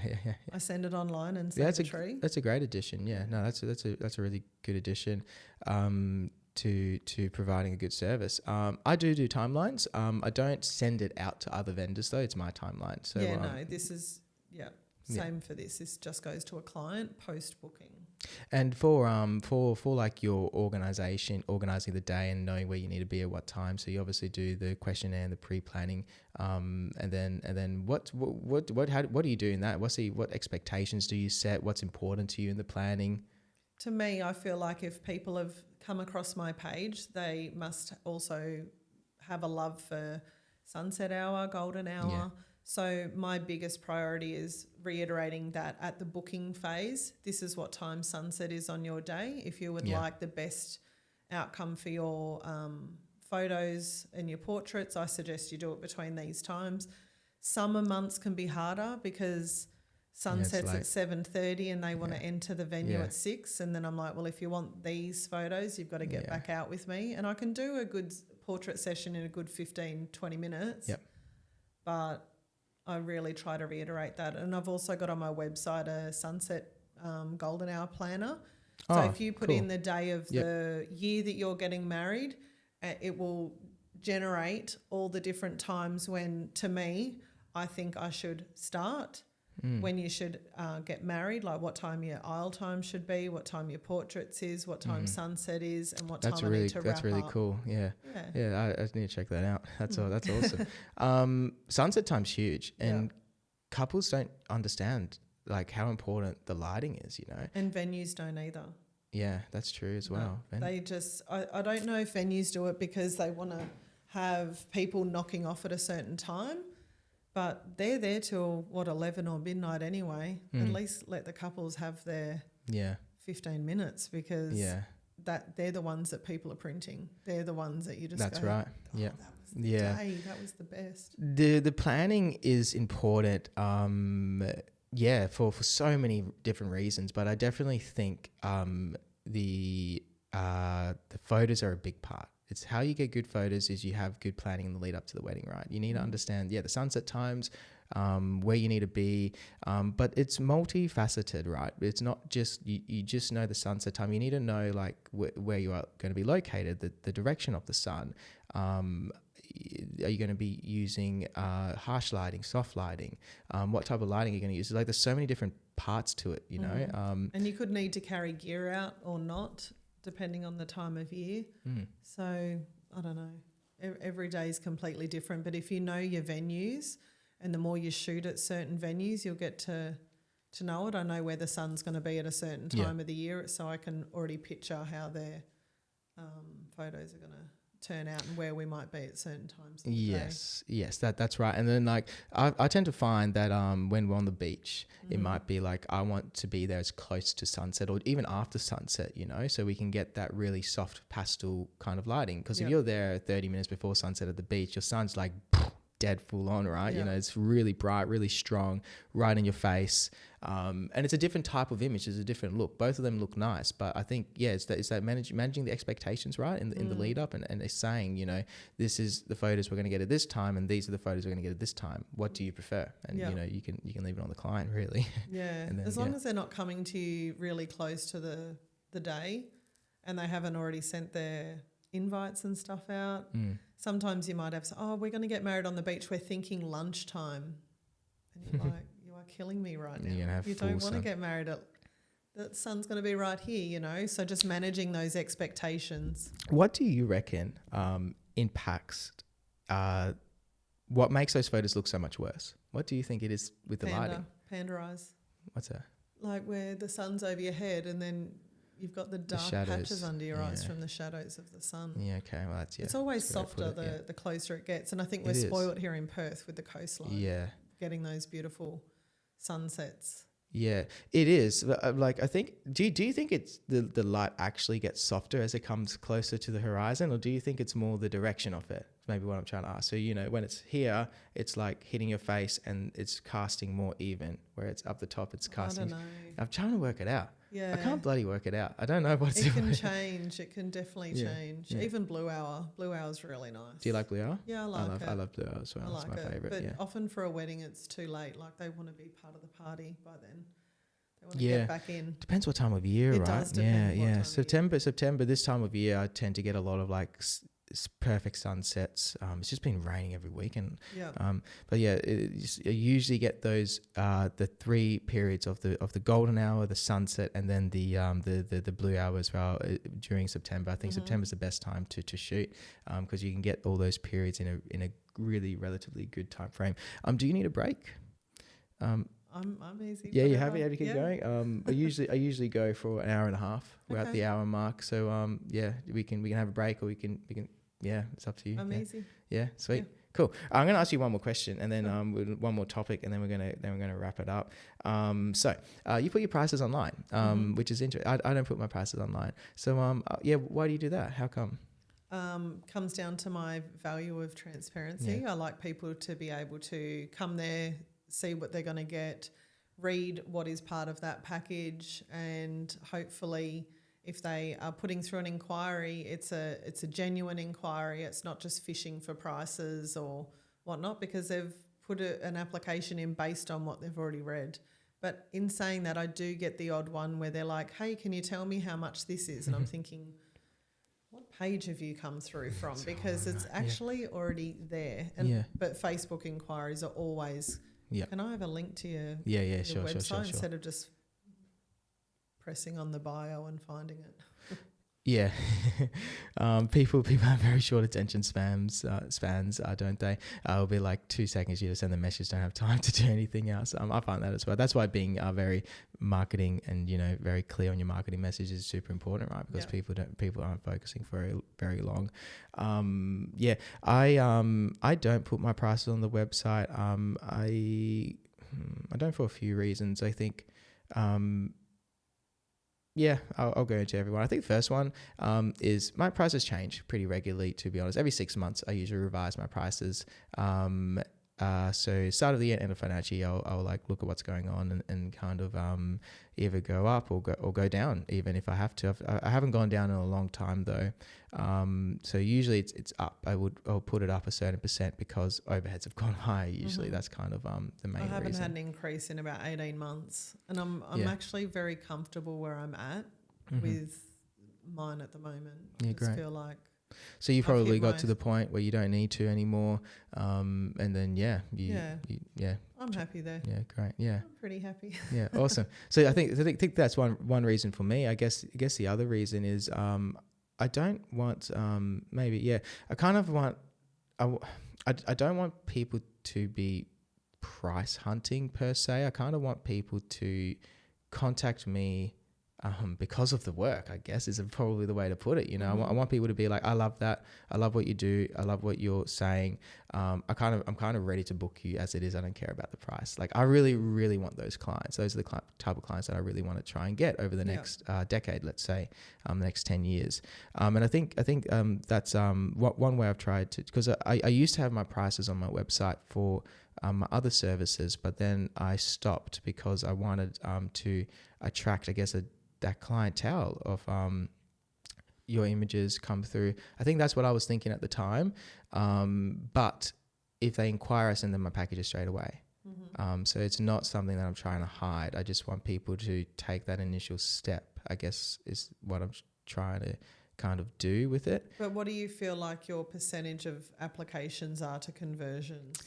B: I send it online and send a tree.
A: That's a great addition. Yeah. No, that's a really good addition to providing a good service. I do timelines. I don't send it out to other vendors though. It's my timeline. So
B: this is same for this. This just goes to a client post booking.
A: And for like your organizing the day and knowing where you need to be at what time, so you obviously do the questionnaire and the pre-planning, and then what do you do in that? What expectations do you set? What's important to you in the planning?
B: To me, I feel like if people have come across my page, they must also have a love for sunset hour, golden hour.
A: Yeah.
B: So my biggest priority is reiterating that at the booking phase, this is what time sunset is on your day. If you would like the best outcome for your photos and your portraits, I suggest you do it between these times. Summer months can be harder because sunset's at 7:30 and they want to enter the venue at 6. And then I'm like, well, if you want these photos, you've got to get back out with me. And I can do a good portrait session in a good 15, 20 minutes.
A: Yep.
B: But I really try to reiterate that. And I've also got on my website a sunset golden hour planner. So if you put in the day of the year that you're getting married, it will generate all the different times when, to me, I think I should start, when you should get married, like what time your aisle time should be, what time your portraits is, what time sunset is, and what time I need to wrap
A: That's really
B: up.
A: cool. Yeah. I need to check that out. That's awesome. Sunset time's huge, and couples don't understand like how important the lighting is,
B: And venues don't either.
A: Yeah, that's true as well.
B: No, they just, I don't know if venues do it because they want to have people knocking off at a certain time. But they're there till 11 or midnight anyway. At
A: Mm.
B: least let the couples have their
A: Yeah.
B: 15 minutes, because
A: Yeah.
B: that they're the ones that people are printing. They're the ones that you just
A: That's
B: go,
A: right.
B: oh,
A: Yeah.
B: that was the
A: Yeah.
B: day. That was the best.
A: The planning is important. Yeah, for so many different reasons, but I definitely think the photos are a big part. It's how you get good photos is you have good planning in the lead up to the wedding, right? You need to understand, the sunset times, where you need to be, but it's multifaceted, right? It's not just, you just know the sunset time. You need to know like where you are going to be located, the direction of the sun. Are you going to be using harsh lighting, soft lighting? What type of lighting are you going to use? Like there's so many different parts to it, you know?
B: And you could need to carry gear out or not, depending on the time of year. So I don't know. Every day is completely different. But if you know your venues, and the more you shoot at certain venues, you'll get to know it. I know where the sun's going to be at a certain time of the year, so I can already picture how their photos are going to turn out and where we might be at certain times of the day.
A: That's right. And then like I tend to find that when we're on the beach, it might be like I want to be there as close to sunset or even after sunset, you know, so we can get that really soft pastel kind of lighting. Because if you're there 30 minutes before sunset at the beach, your sun's like dead full on, right? You know, it's really bright, really strong, right in your face. And it's a different type of image. It's a different look. Both of them look nice, but I think, it's that managing the expectations, right? In the lead up and it's saying, you know, this is the photos we're going to get at this time and these are the photos we're going to get at this time. What do you prefer? And, you know, you can leave it on the client really.
B: Yeah.
A: And then,
B: as long as they're not coming to you really close to the day and they haven't already sent their invites and stuff out. Sometimes you might have, we're going to get married on the beach. We're thinking lunchtime. And you're like, you are killing me right now.
A: You're gonna have
B: you
A: full
B: don't want to
A: sun.
B: get married the sun's going to be right here, you know. So just managing those expectations.
A: What do you reckon impacts, what makes those photos look so much worse? What do you think it is with the lighting?
B: Panda eyes.
A: What's that?
B: Like where the sun's over your head and then you've got the dark patches under your eyes from the shadows of the sun.
A: Yeah, okay. Well, that's,
B: it's always softer the closer it gets. And I think we're spoiled here in Perth with the coastline.
A: Yeah.
B: Getting those beautiful sunsets.
A: Yeah, it is. Like, I think, do you think it's the light actually gets softer as it comes closer to the horizon, or do you think it's more the direction of it? Maybe what I'm trying to ask. So, you know, when it's here, it's like hitting your face and it's casting more even, where it's up the top, it's casting.
B: I don't know.
A: I'm trying to work it out.
B: Yeah.
A: I can't bloody work it out. I don't know what's
B: it can change. It can definitely change.
A: Yeah.
B: Even Blue Hour. Blue Hour's really nice.
A: Do you like Blue Hour?
B: Yeah, I like it.
A: I love Blue Hour as well. It's my favourite.
B: But often for a wedding, it's too late. Like they want to be part of the party by then. They want to get back in.
A: Depends what time of year, right?
B: It does depend what time
A: September, this time of year, I tend to get a lot of like perfect sunsets. It's just been raining every week, and but yeah, I usually get those the 3 periods of the golden hour, the sunset, and then the blue hour as well during September. I think September's the best time to shoot because you can get all those periods in a really relatively good time frame. Do you need a break?
B: I'm easy.
A: Yeah, you have it. You keep going. I usually go for an hour and a half. We're at the hour mark, so we can have a break, or we can it's up to you.
B: I'm easy.
A: Yeah, sweet. Yeah. Cool. I'm going to ask you one more question, and then one more topic, and then we're gonna wrap it up. So you put your prices online, which is interesting. I don't put my prices online. So why do you do that? How come?
B: Comes down to my value of transparency.
A: Yeah.
B: I like people to be able to come there, see what they're going to get, read what is part of that package, and hopefully if they are putting through an inquiry, it's a genuine inquiry. It's not just fishing for prices or whatnot, because they've put an application in based on what they've already read. But in saying that, I do get the odd one where they're like, hey, can you tell me how much this is? And I'm thinking, what page have you come through from? Because it's actually already there. But Facebook inquiries are always...
A: Yeah.
B: Can I have a link to your
A: sure,
B: website
A: sure.
B: instead of just pressing on the bio and finding it?
A: Yeah. People have very short attention spans, don't they? It'll be like 2 seconds you to send the message, don't have time to do anything else. I find that as well. That's why being very marketing and, very clear on your marketing message is super important, right? Because people aren't focusing for very long. I don't put my prices on the website. I don't for a few reasons. I think, I'll go into everyone. I think the first one is my prices change pretty regularly, to be honest. Every 6 months, I usually revise my prices. So start of the year, end of financial year, I'll like look at what's going on and kind of either go up or go down, even if I have to. I haven't gone down in a long time though. So usually it's up. I'll put it up a certain percent because overheads have gone high. Usually that's kind of the main reason.
B: I haven't had an increase in about 18 months, and I'm actually very comfortable where I'm at with mine at the moment. I just feel like.
A: So you probably got to the point where you don't need to anymore, and then
B: I'm happy there.
A: Yeah, great. Yeah,
B: I'm pretty happy.
A: Yeah, awesome. So I think that's one reason for me. I guess the other reason is I don't want I kind of want I don't want people to be price hunting per se. I kind of want people to contact me because of the work, I guess, is probably the way to put it. I want people to be like, I love that. I love what you do. I love what you're saying. I'm kind of ready to book you as it is. I don't care about the price. Like I really, really want those clients. Those are the type of clients that I really want to try and get over the next decade, let's say, the next 10 years. And I think that's one way I've tried to, because I used to have my prices on my website for my other services, but then I stopped because I wanted to attract, I guess, that clientele of your images come through. I think that's what I was thinking at the time. But if they inquire, I send them my packages straight away. So it's not something that I'm trying to hide. I just want people to take that initial step, I guess, is what I'm trying to kind of do with it.
B: But what do you feel like your percentage of applications are to conversions?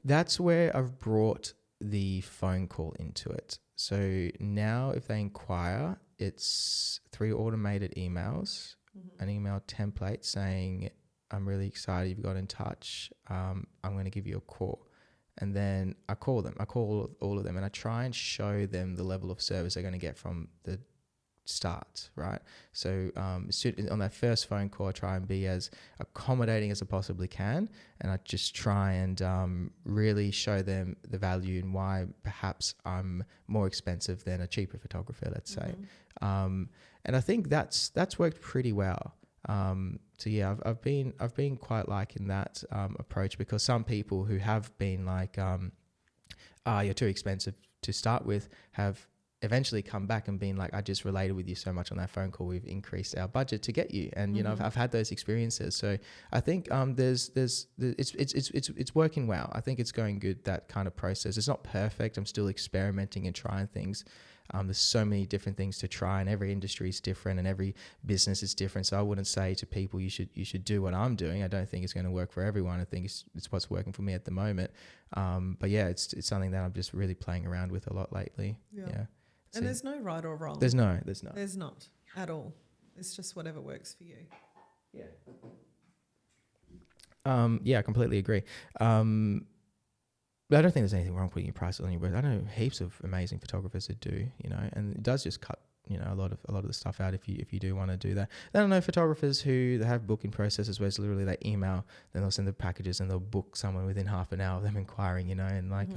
A: That's where I've brought the phone call into it. So now if they inquire, it's 3 automated emails, an email template saying, I'm really excited you've got in touch. I'm going to give you a call. And then I call them. I call all of them and I try and show them the level of service they're going to get from the start, right? So on that first phone call, I try and be as accommodating as I possibly can, and I just try and really show them the value and why perhaps I'm more expensive than a cheaper photographer, let's say. And I think that's worked pretty well. So yeah, I've been quite liking that approach, because some people who have been like, you're too expensive to start with, have eventually come back and been like, I just related with you so much on that phone call, we've increased our budget to get you. And I've had those experiences. So I think it's working well. I think it's going good, that kind of process. It's not perfect. I'm still experimenting and trying things. There's so many different things to try, and every industry is different and every business is different. So I wouldn't say to people you should do what I'm doing. I don't think it's going to work for everyone. I think it's what's working for me at the moment. But yeah, it's something that I'm just really playing around with a lot lately. Yeah.
B: And there's no right or wrong.
A: There's not
B: at all. It's just whatever works for you.
A: Yeah, I completely agree. But I don't think there's anything wrong putting your prices on your website. I know heaps of amazing photographers that do, and it does just cut, a lot of the stuff out if you do want to do that. Then I know photographers who they have booking processes where it's literally they email, then they'll send the packages and they'll book someone within half an hour of them inquiring, and like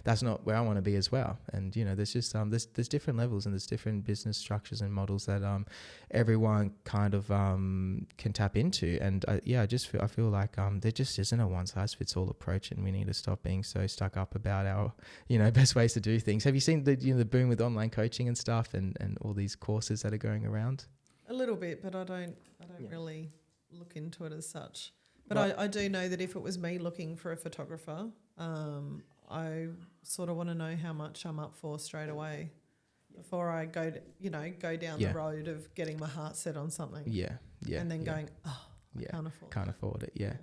A: that's not where I want to be as well. And there's just there's different levels and there's different business structures and models that everyone kind of can tap into. And I feel like there just isn't a one size fits all approach, and we need to stop being so stuck up about our best ways to do things. Have you seen the boom with online coaching and stuff and all these courses that are going around?
B: A little bit, but I don't really look into it as such. But I do know that if it was me looking for a photographer, I sort of want to know how much I'm up for straight away before I go down the road of getting my heart set on something. And then going, I can't afford it.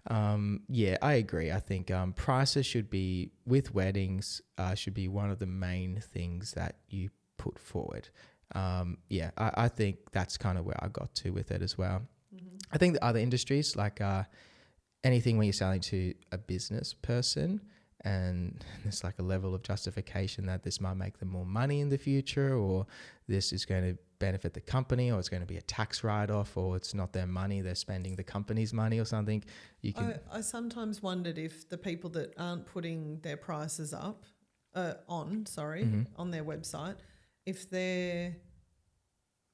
B: I agree. I think prices should be, with weddings, should be one of the main things that you put forward.
A: I think that's kind of where I got to with it as well.
B: Mm-hmm.
A: I think the other industries, like anything when you're selling to a business person and there's like a level of justification that this might make them more money in the future, or this is going to benefit the company, or it's going to be a tax write-off, or it's not their money, they're spending the company's money or something. You can.
B: I sometimes wondered if the people that aren't putting their prices up on their website, if they're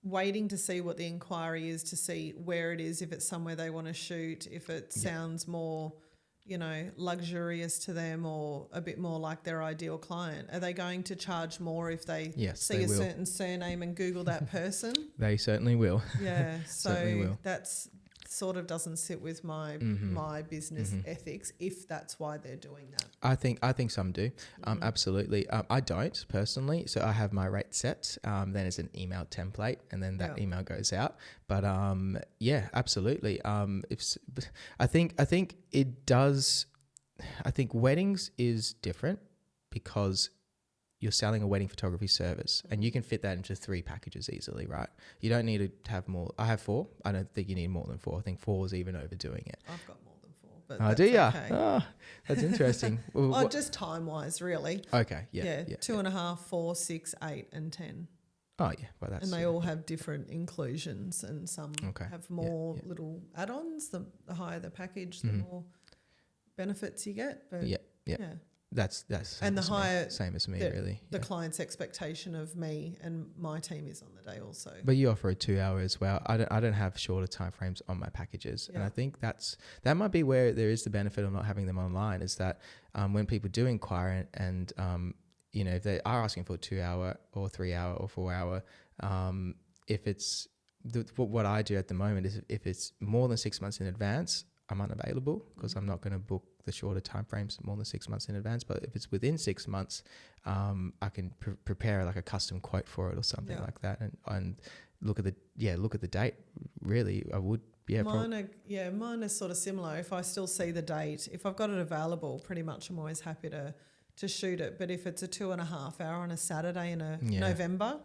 B: waiting to see what the inquiry is, to see where it is, if it's somewhere they want to shoot, if it sounds more, luxurious to them or a bit more like their ideal client. Are they going to charge more if they see a certain surname and Google that person?
A: They certainly will.
B: Yeah, so that's sort of doesn't sit with my business ethics if that's why they're doing that.
A: I think some do. Absolutely. I don't personally. So I have my rate set. Then it's an email template, and then that email goes out. But absolutely. I think it does. I think weddings is different because you're selling a wedding photography service and you can fit that into 3 packages easily, right? You don't need to have more. I have 4. I don't think you need more than 4. I think 4 is even overdoing it.
B: I've got more than 4, but that's
A: do you?
B: okay.
A: Oh, that's interesting.
B: Well, just time-wise, really.
A: Okay,
B: yeah. 2.5, 4, 6, 8 and 10.
A: Oh, yeah. Well, that's...
B: And they all have different inclusions, and some have more little add-ons. The higher the package, the more benefits you get. But yeah.
A: That's
B: and the higher
A: same as me, really.
B: The client's expectation of me and my team is on the day also.
A: But you offer a 2-hour as well. I don't have shorter time frames on my packages, and I think that might be where there is the benefit of not having them online. Is that when people do inquire and if they are asking for a 2-hour or 3-hour or 4-hour, if it's what I do at the moment is if it's more than 6 months in advance, I'm unavailable because I'm not going to book the shorter time frames more than 6 months in advance. But if it's within 6 months, I can prepare like a custom quote for it or something like that, and look at the date. Really, I would. Yeah,
B: mine are sort of similar. If I still see the date, if I've got it available, pretty much I'm always happy to shoot it. But if it's a 2.5 hour on a Saturday in November,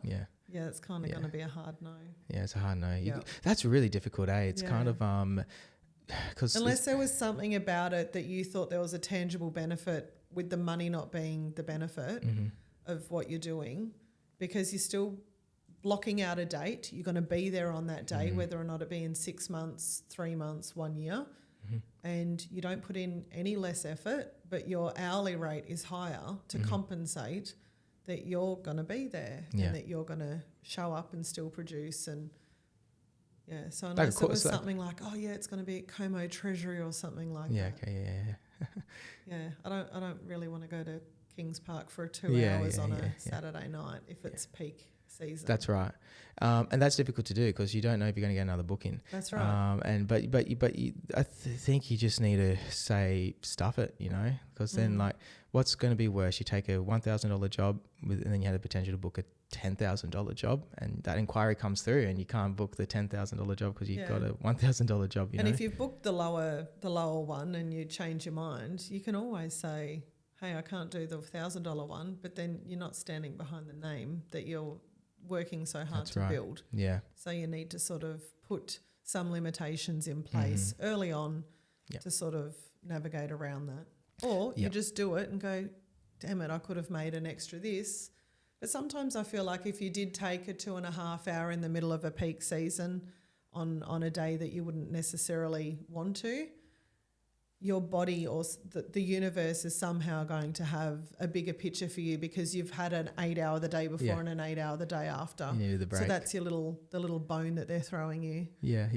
B: it's kind of going to be a hard no. Yeah,
A: it's a hard no. That's really difficult, eh? It's kind of
B: unless there was something about it that you thought there was a tangible benefit with the money not being the benefit of what you're doing, because you're still blocking out a date. You're going to be there on that day, whether or not it be in 6 months, 3 months, 1 year, and you don't put in any less effort, but your hourly rate is higher to compensate that you're going to be there and that you're going to show up and still produce. And so unless it was something like, it's going to be at Como Treasury or something like that. I don't really want to go to Kings Park for 2 hours on a Saturday night if it's peak season.
A: That's right, and that's difficult to do because you don't know if you're going to get another booking.
B: That's right.
A: I think you just need to say stuff it, because then like what's going to be worse? You take a $1,000 job and then you had the potential to book a $10,000 job, and that inquiry comes through, and you can't book the $10,000 job because you've got a $1,000 job.
B: And if you've booked the lower one and you change your mind, you can always say, "Hey, I can't do the $1,000 one," but then you're not standing behind the name that you're working so hard to build. Yeah. So you need to sort of put some limitations in place early on to sort of navigate around that, or you just do it and go, "Damn it, I could have made an extra this." But sometimes I feel like if you did take a 2.5 hour in the middle of a peak season on a day that you wouldn't necessarily want to, your body or the universe is somehow going to have a bigger picture for you because you've had an 8 hour the day before and an 8 hour the day after.
A: You needed the break.
B: So that's the little bone that they're throwing you.
A: Yeah.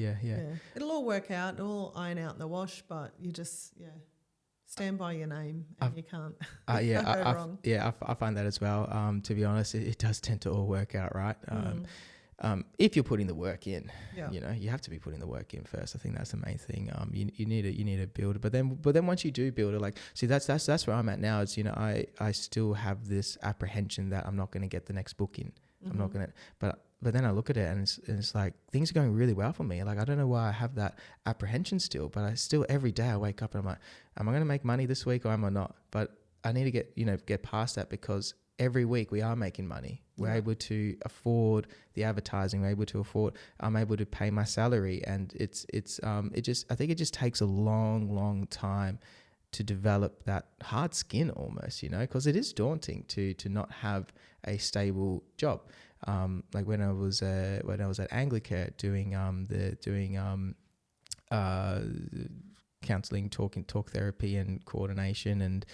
B: It'll all work out. It'll all iron out in the wash, but you just, stand by your name and you can't go wrong.
A: I find that as well. To be honest, it does tend to all work out right. If you're putting the work in, you have to be putting the work in first. I think that's the main thing. You need to build it, but then once you do build it, that's where I'm at now. Is I still have this apprehension that I'm not going to get the next booking. I'm not going to, but then I look at it and it's like things are going really well for me. Like I don't know why I have that apprehension still, but I still every day I wake up and I'm like, am I going to make money this week or am I not? But I need to get past that because every week we are making money. We're able to afford the advertising. We're able to afford. I'm able to pay my salary, and I think it just takes a long time to develop that hard skin almost, because it is daunting to not have a stable job. Like when I was at Anglicare doing counseling, talk therapy and coordination, and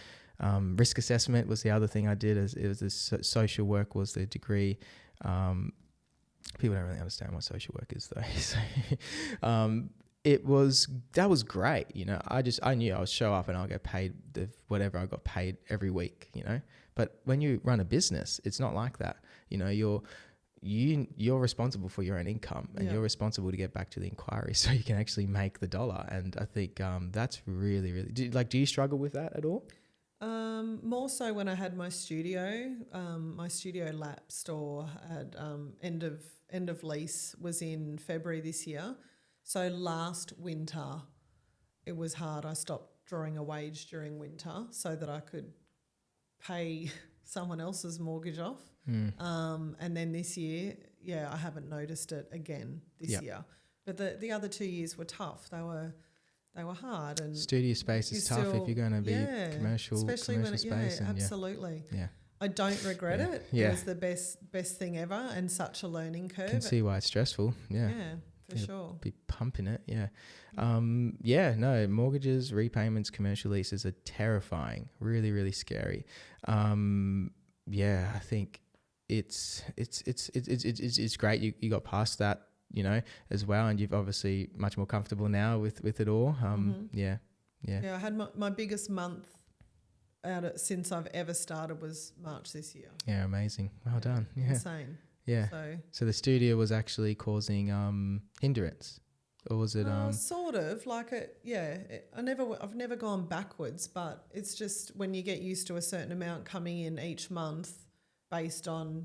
A: risk assessment was the other thing I did. It was social work was the degree. People don't really understand what social work is though. So, that was great. I knew I would show up and I'll get paid whatever I got paid every week, but when you run a business, it's not like that. You're responsible for your own income, and you're responsible to get back to the inquiry so you can actually make the dollar. And I think that's really, really, do you struggle with that at all?
B: More so when I had my studio lapsed, or had end of lease was in February this year. So last winter, it was hard. I stopped drawing a wage during winter so that I could pay someone else's mortgage off. And then this year, I haven't noticed it again this year. But the other 2 years were tough. They were hard. And
A: studio space is tough if you're going to be commercial,
B: especially
A: commercial
B: when
A: space.
B: Absolutely.
A: Yeah.
B: I don't regret it.
A: Yeah.
B: It was the best thing ever, and such a learning curve.
A: Can see why it's stressful. Yeah.
B: Yeah, for sure.
A: Be pumping it. Yeah. No, mortgages, repayments, commercial leases are terrifying. Really, really scary. I think it's great you got past that, as well, and you've obviously much more comfortable now with it all. Yeah, I had
B: my biggest month since I've ever started was March this year.
A: Yeah, amazing. Well done. Yeah,
B: insane.
A: Yeah. So the studio was actually causing hindrance, or was it
B: sort of like it? Yeah, I've never gone backwards, but it's just when you get used to a certain amount coming in each month based on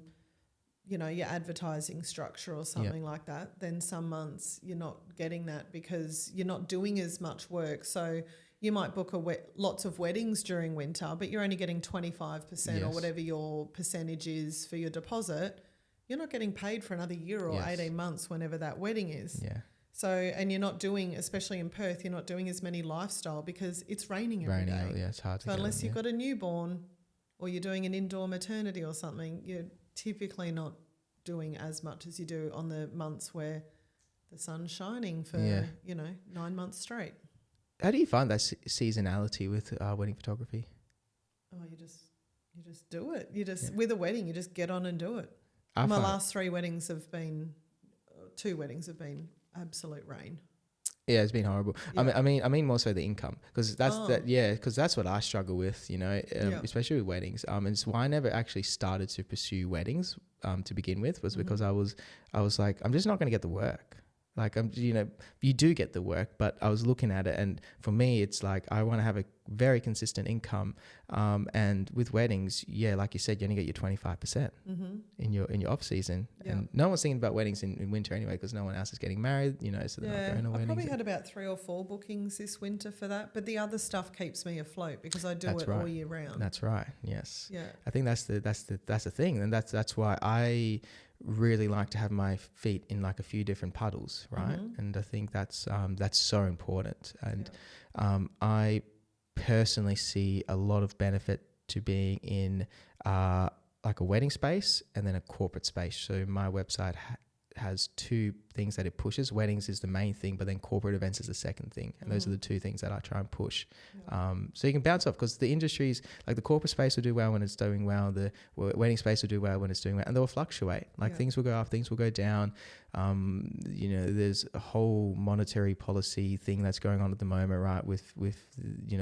B: your advertising structure or something like that, then some months you're not getting that because you're not doing as much work. So you might book lots of weddings during winter, but you're only getting 25% or whatever your percentage is for your deposit. You're not getting paid for another year or 18 months whenever that wedding is.
A: Yeah.
B: So, and you're not doing, especially in Perth, you're not doing as many lifestyle because it's raining every day.
A: Yeah, it's hard to
B: So unless you've got a newborn or you're doing an indoor maternity or something, you're typically not doing as much as you do on the months where the sun's shining for 9 months straight.
A: How do you find that seasonality with wedding photography?
B: Oh, you just do it. With a wedding, you just get on and do it. My last 2 weddings have been absolute rain.
A: Yeah, it's been horrible. Yeah. I mean more so the income, because that's what I struggle with, especially with weddings. And it's why I never actually started to pursue weddings to begin with, was because I was like, I'm just not going to get the work. Like, you do get the work, but I was looking at it, and for me, it's like I want to have a very consistent income. And with weddings, like you said, you only get your 25% in your off season, and no one's thinking about weddings in winter anyway, because no one else is getting married. So they're not going to weddings. I probably
B: had about 3 or 4 bookings this winter for that, but the other stuff keeps me afloat because I do all year round.
A: That's right. Yes.
B: Yeah.
A: I think that's the thing, and that's why I really like to have my feet in like a few different puddles, right? And I think that's so important. And I personally see a lot of benefit to being in like a wedding space and then a corporate space. So my website has 2 things that it pushes. Weddings is the main thing, but then corporate events is the second thing. And those are the 2 things that I try and push. So you can bounce off, because the industries, like the corporate space will do well when it's doing well, the wedding space will do well when it's doing well, and they'll fluctuate. Like things will go up, things will go down. There's a whole monetary policy thing that's going on at the moment, right? With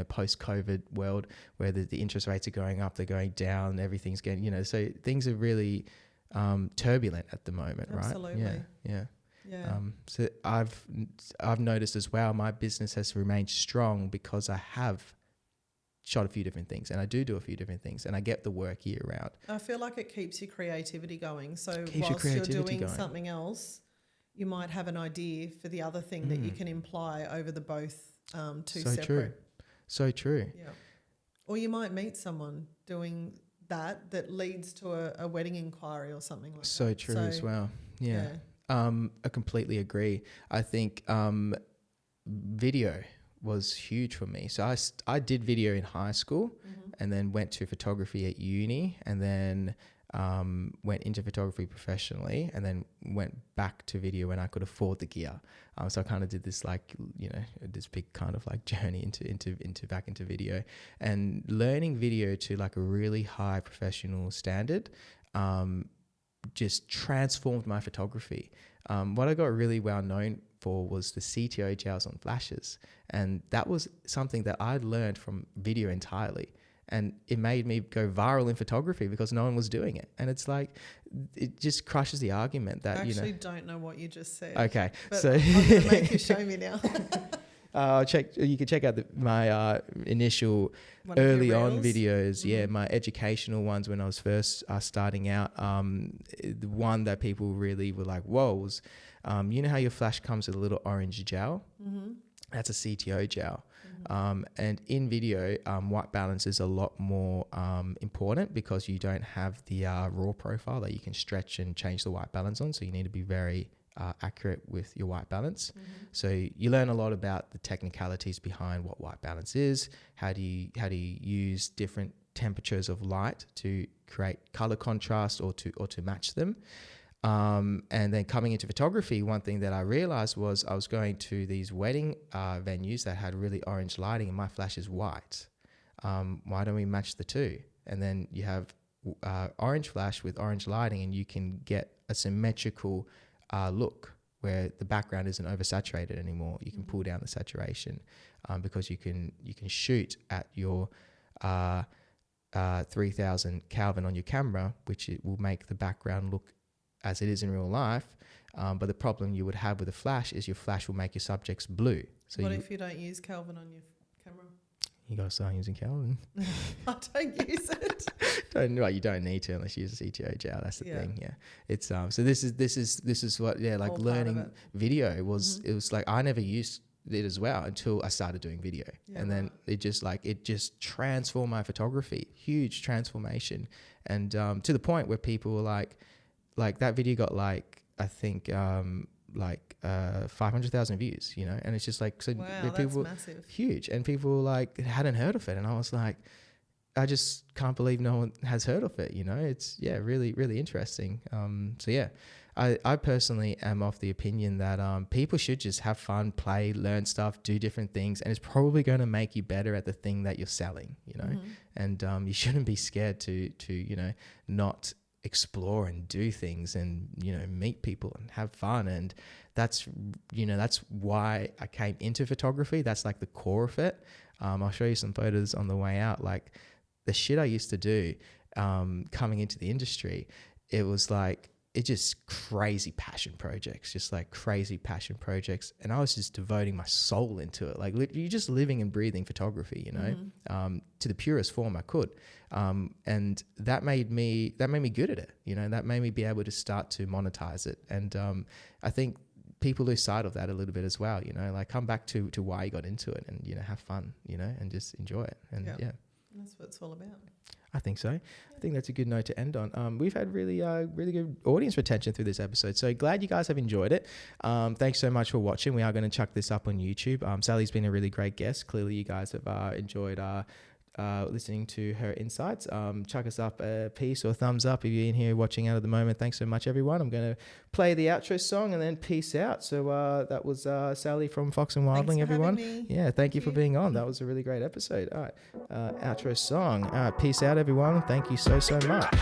A: post-COVID world, where the interest rates are going up, they're going down, everything's getting, so things are really turbulent at the moment.
B: Absolutely.
A: Right? Yeah. So I've noticed as well, my business has remained strong because I have shot a few different things, and I do a few different things, and I get the work year round.
B: I feel like it keeps your creativity going. So whilst you're doing something else, you might have an idea for the other thing that you can imply over the both two separate.
A: So true.
B: Yeah. Or you might meet someone doing that leads to a wedding inquiry or something like
A: So
B: that.
A: true as well. Yeah. I completely agree. I think video was huge for me. So I did video in high school, and then went to photography at uni, and then went into photography professionally, and then went back to video when I could afford the gear. So I kind of did this this big kind of like journey into back into video, and learning video to like a really high professional standard. Just transformed my photography. What I got really well known for was the CTO gels on flashes, and that was something that I learned from video entirely, and it made me go viral in photography because no one was doing it. And it's like, it just crushes the argument that
B: I actually don't know what you just said.
A: Okay,
B: but
A: so
B: I'm going to make you show me now.
A: You can check out my initial early on videos. My educational ones when I was first starting out. The one that people really were like, whoa, was you know how your flash comes with a little orange gel? That's a CTO gel. And in video, white balance is a lot more important because you don't have the raw profile that you can stretch and change the white balance on. So you need to be very accurate with your white balance. So you learn a lot about the technicalities behind what white balance is. How do you use different temperatures of light to create color contrast or to match them. And then coming into photography, one thing that I realized was I was going to these wedding venues that had really orange lighting, and my flash is white. Why don't we match the two? And then you have orange flash with orange lighting, and you can get a symmetrical look where the background isn't oversaturated anymore. You can pull down the saturation because you can shoot at your 3000 Kelvin on your camera, which it will make the background look as it is in real life. But the problem you would have with a flash is your flash will make your subjects blue. So
B: what if you don't use Kelvin on your camera?
A: You got to start using Kelvin.
B: I don't use it.
A: You don't need to unless you use a CTO gel. That's the thing. Yeah, it's so this is what like all learning video. It was like I never used it as well until I started doing video, and then it just transformed my photography. Huge transformation, and to the point where people were like that video got like I think 500,000 views, and it's just like, so
B: wow,
A: people,
B: that's massive.
A: Huge, and people like hadn't heard of it, and I was like, I just can't believe no one has heard of it. It's really, really interesting. I personally am of the opinion that people should just have fun, play, learn stuff, do different things, and it's probably going to make you better at the thing that you're selling. And you shouldn't be scared to not explore and do things and meet people and have fun. And that's why I came into photography. That's like the core of it. I'll show you some photos on the way out. Like the shit I used to do coming into the industry, it was like it's just crazy passion projects, and I was just devoting my soul into it. Like you're just living and breathing photography, to the purest form I could. And that made me good at it. That made me be able to start to monetize it. And I think people lose sight of that a little bit as well. Like come back to why you got into it, and have fun, and just enjoy it. And
B: that's what it's all about.
A: I think so. I think that's a good note to end on. We've had really good audience retention through this episode, so glad you guys have enjoyed it. Thanks so much for watching. We are going to chuck this up on YouTube. Sally's been a really great guest. Clearly you guys have enjoyed listening to her insights. Chuck us up a piece or thumbs up if you're in here watching out at the moment. Thanks so much, everyone. I'm going to play the outro song and then peace out. So that was Sally from Fox and Wildling, everyone. Yeah, thank you for being on. That was a really great episode. All right, outro song. All right, peace out, everyone. Thank you so much.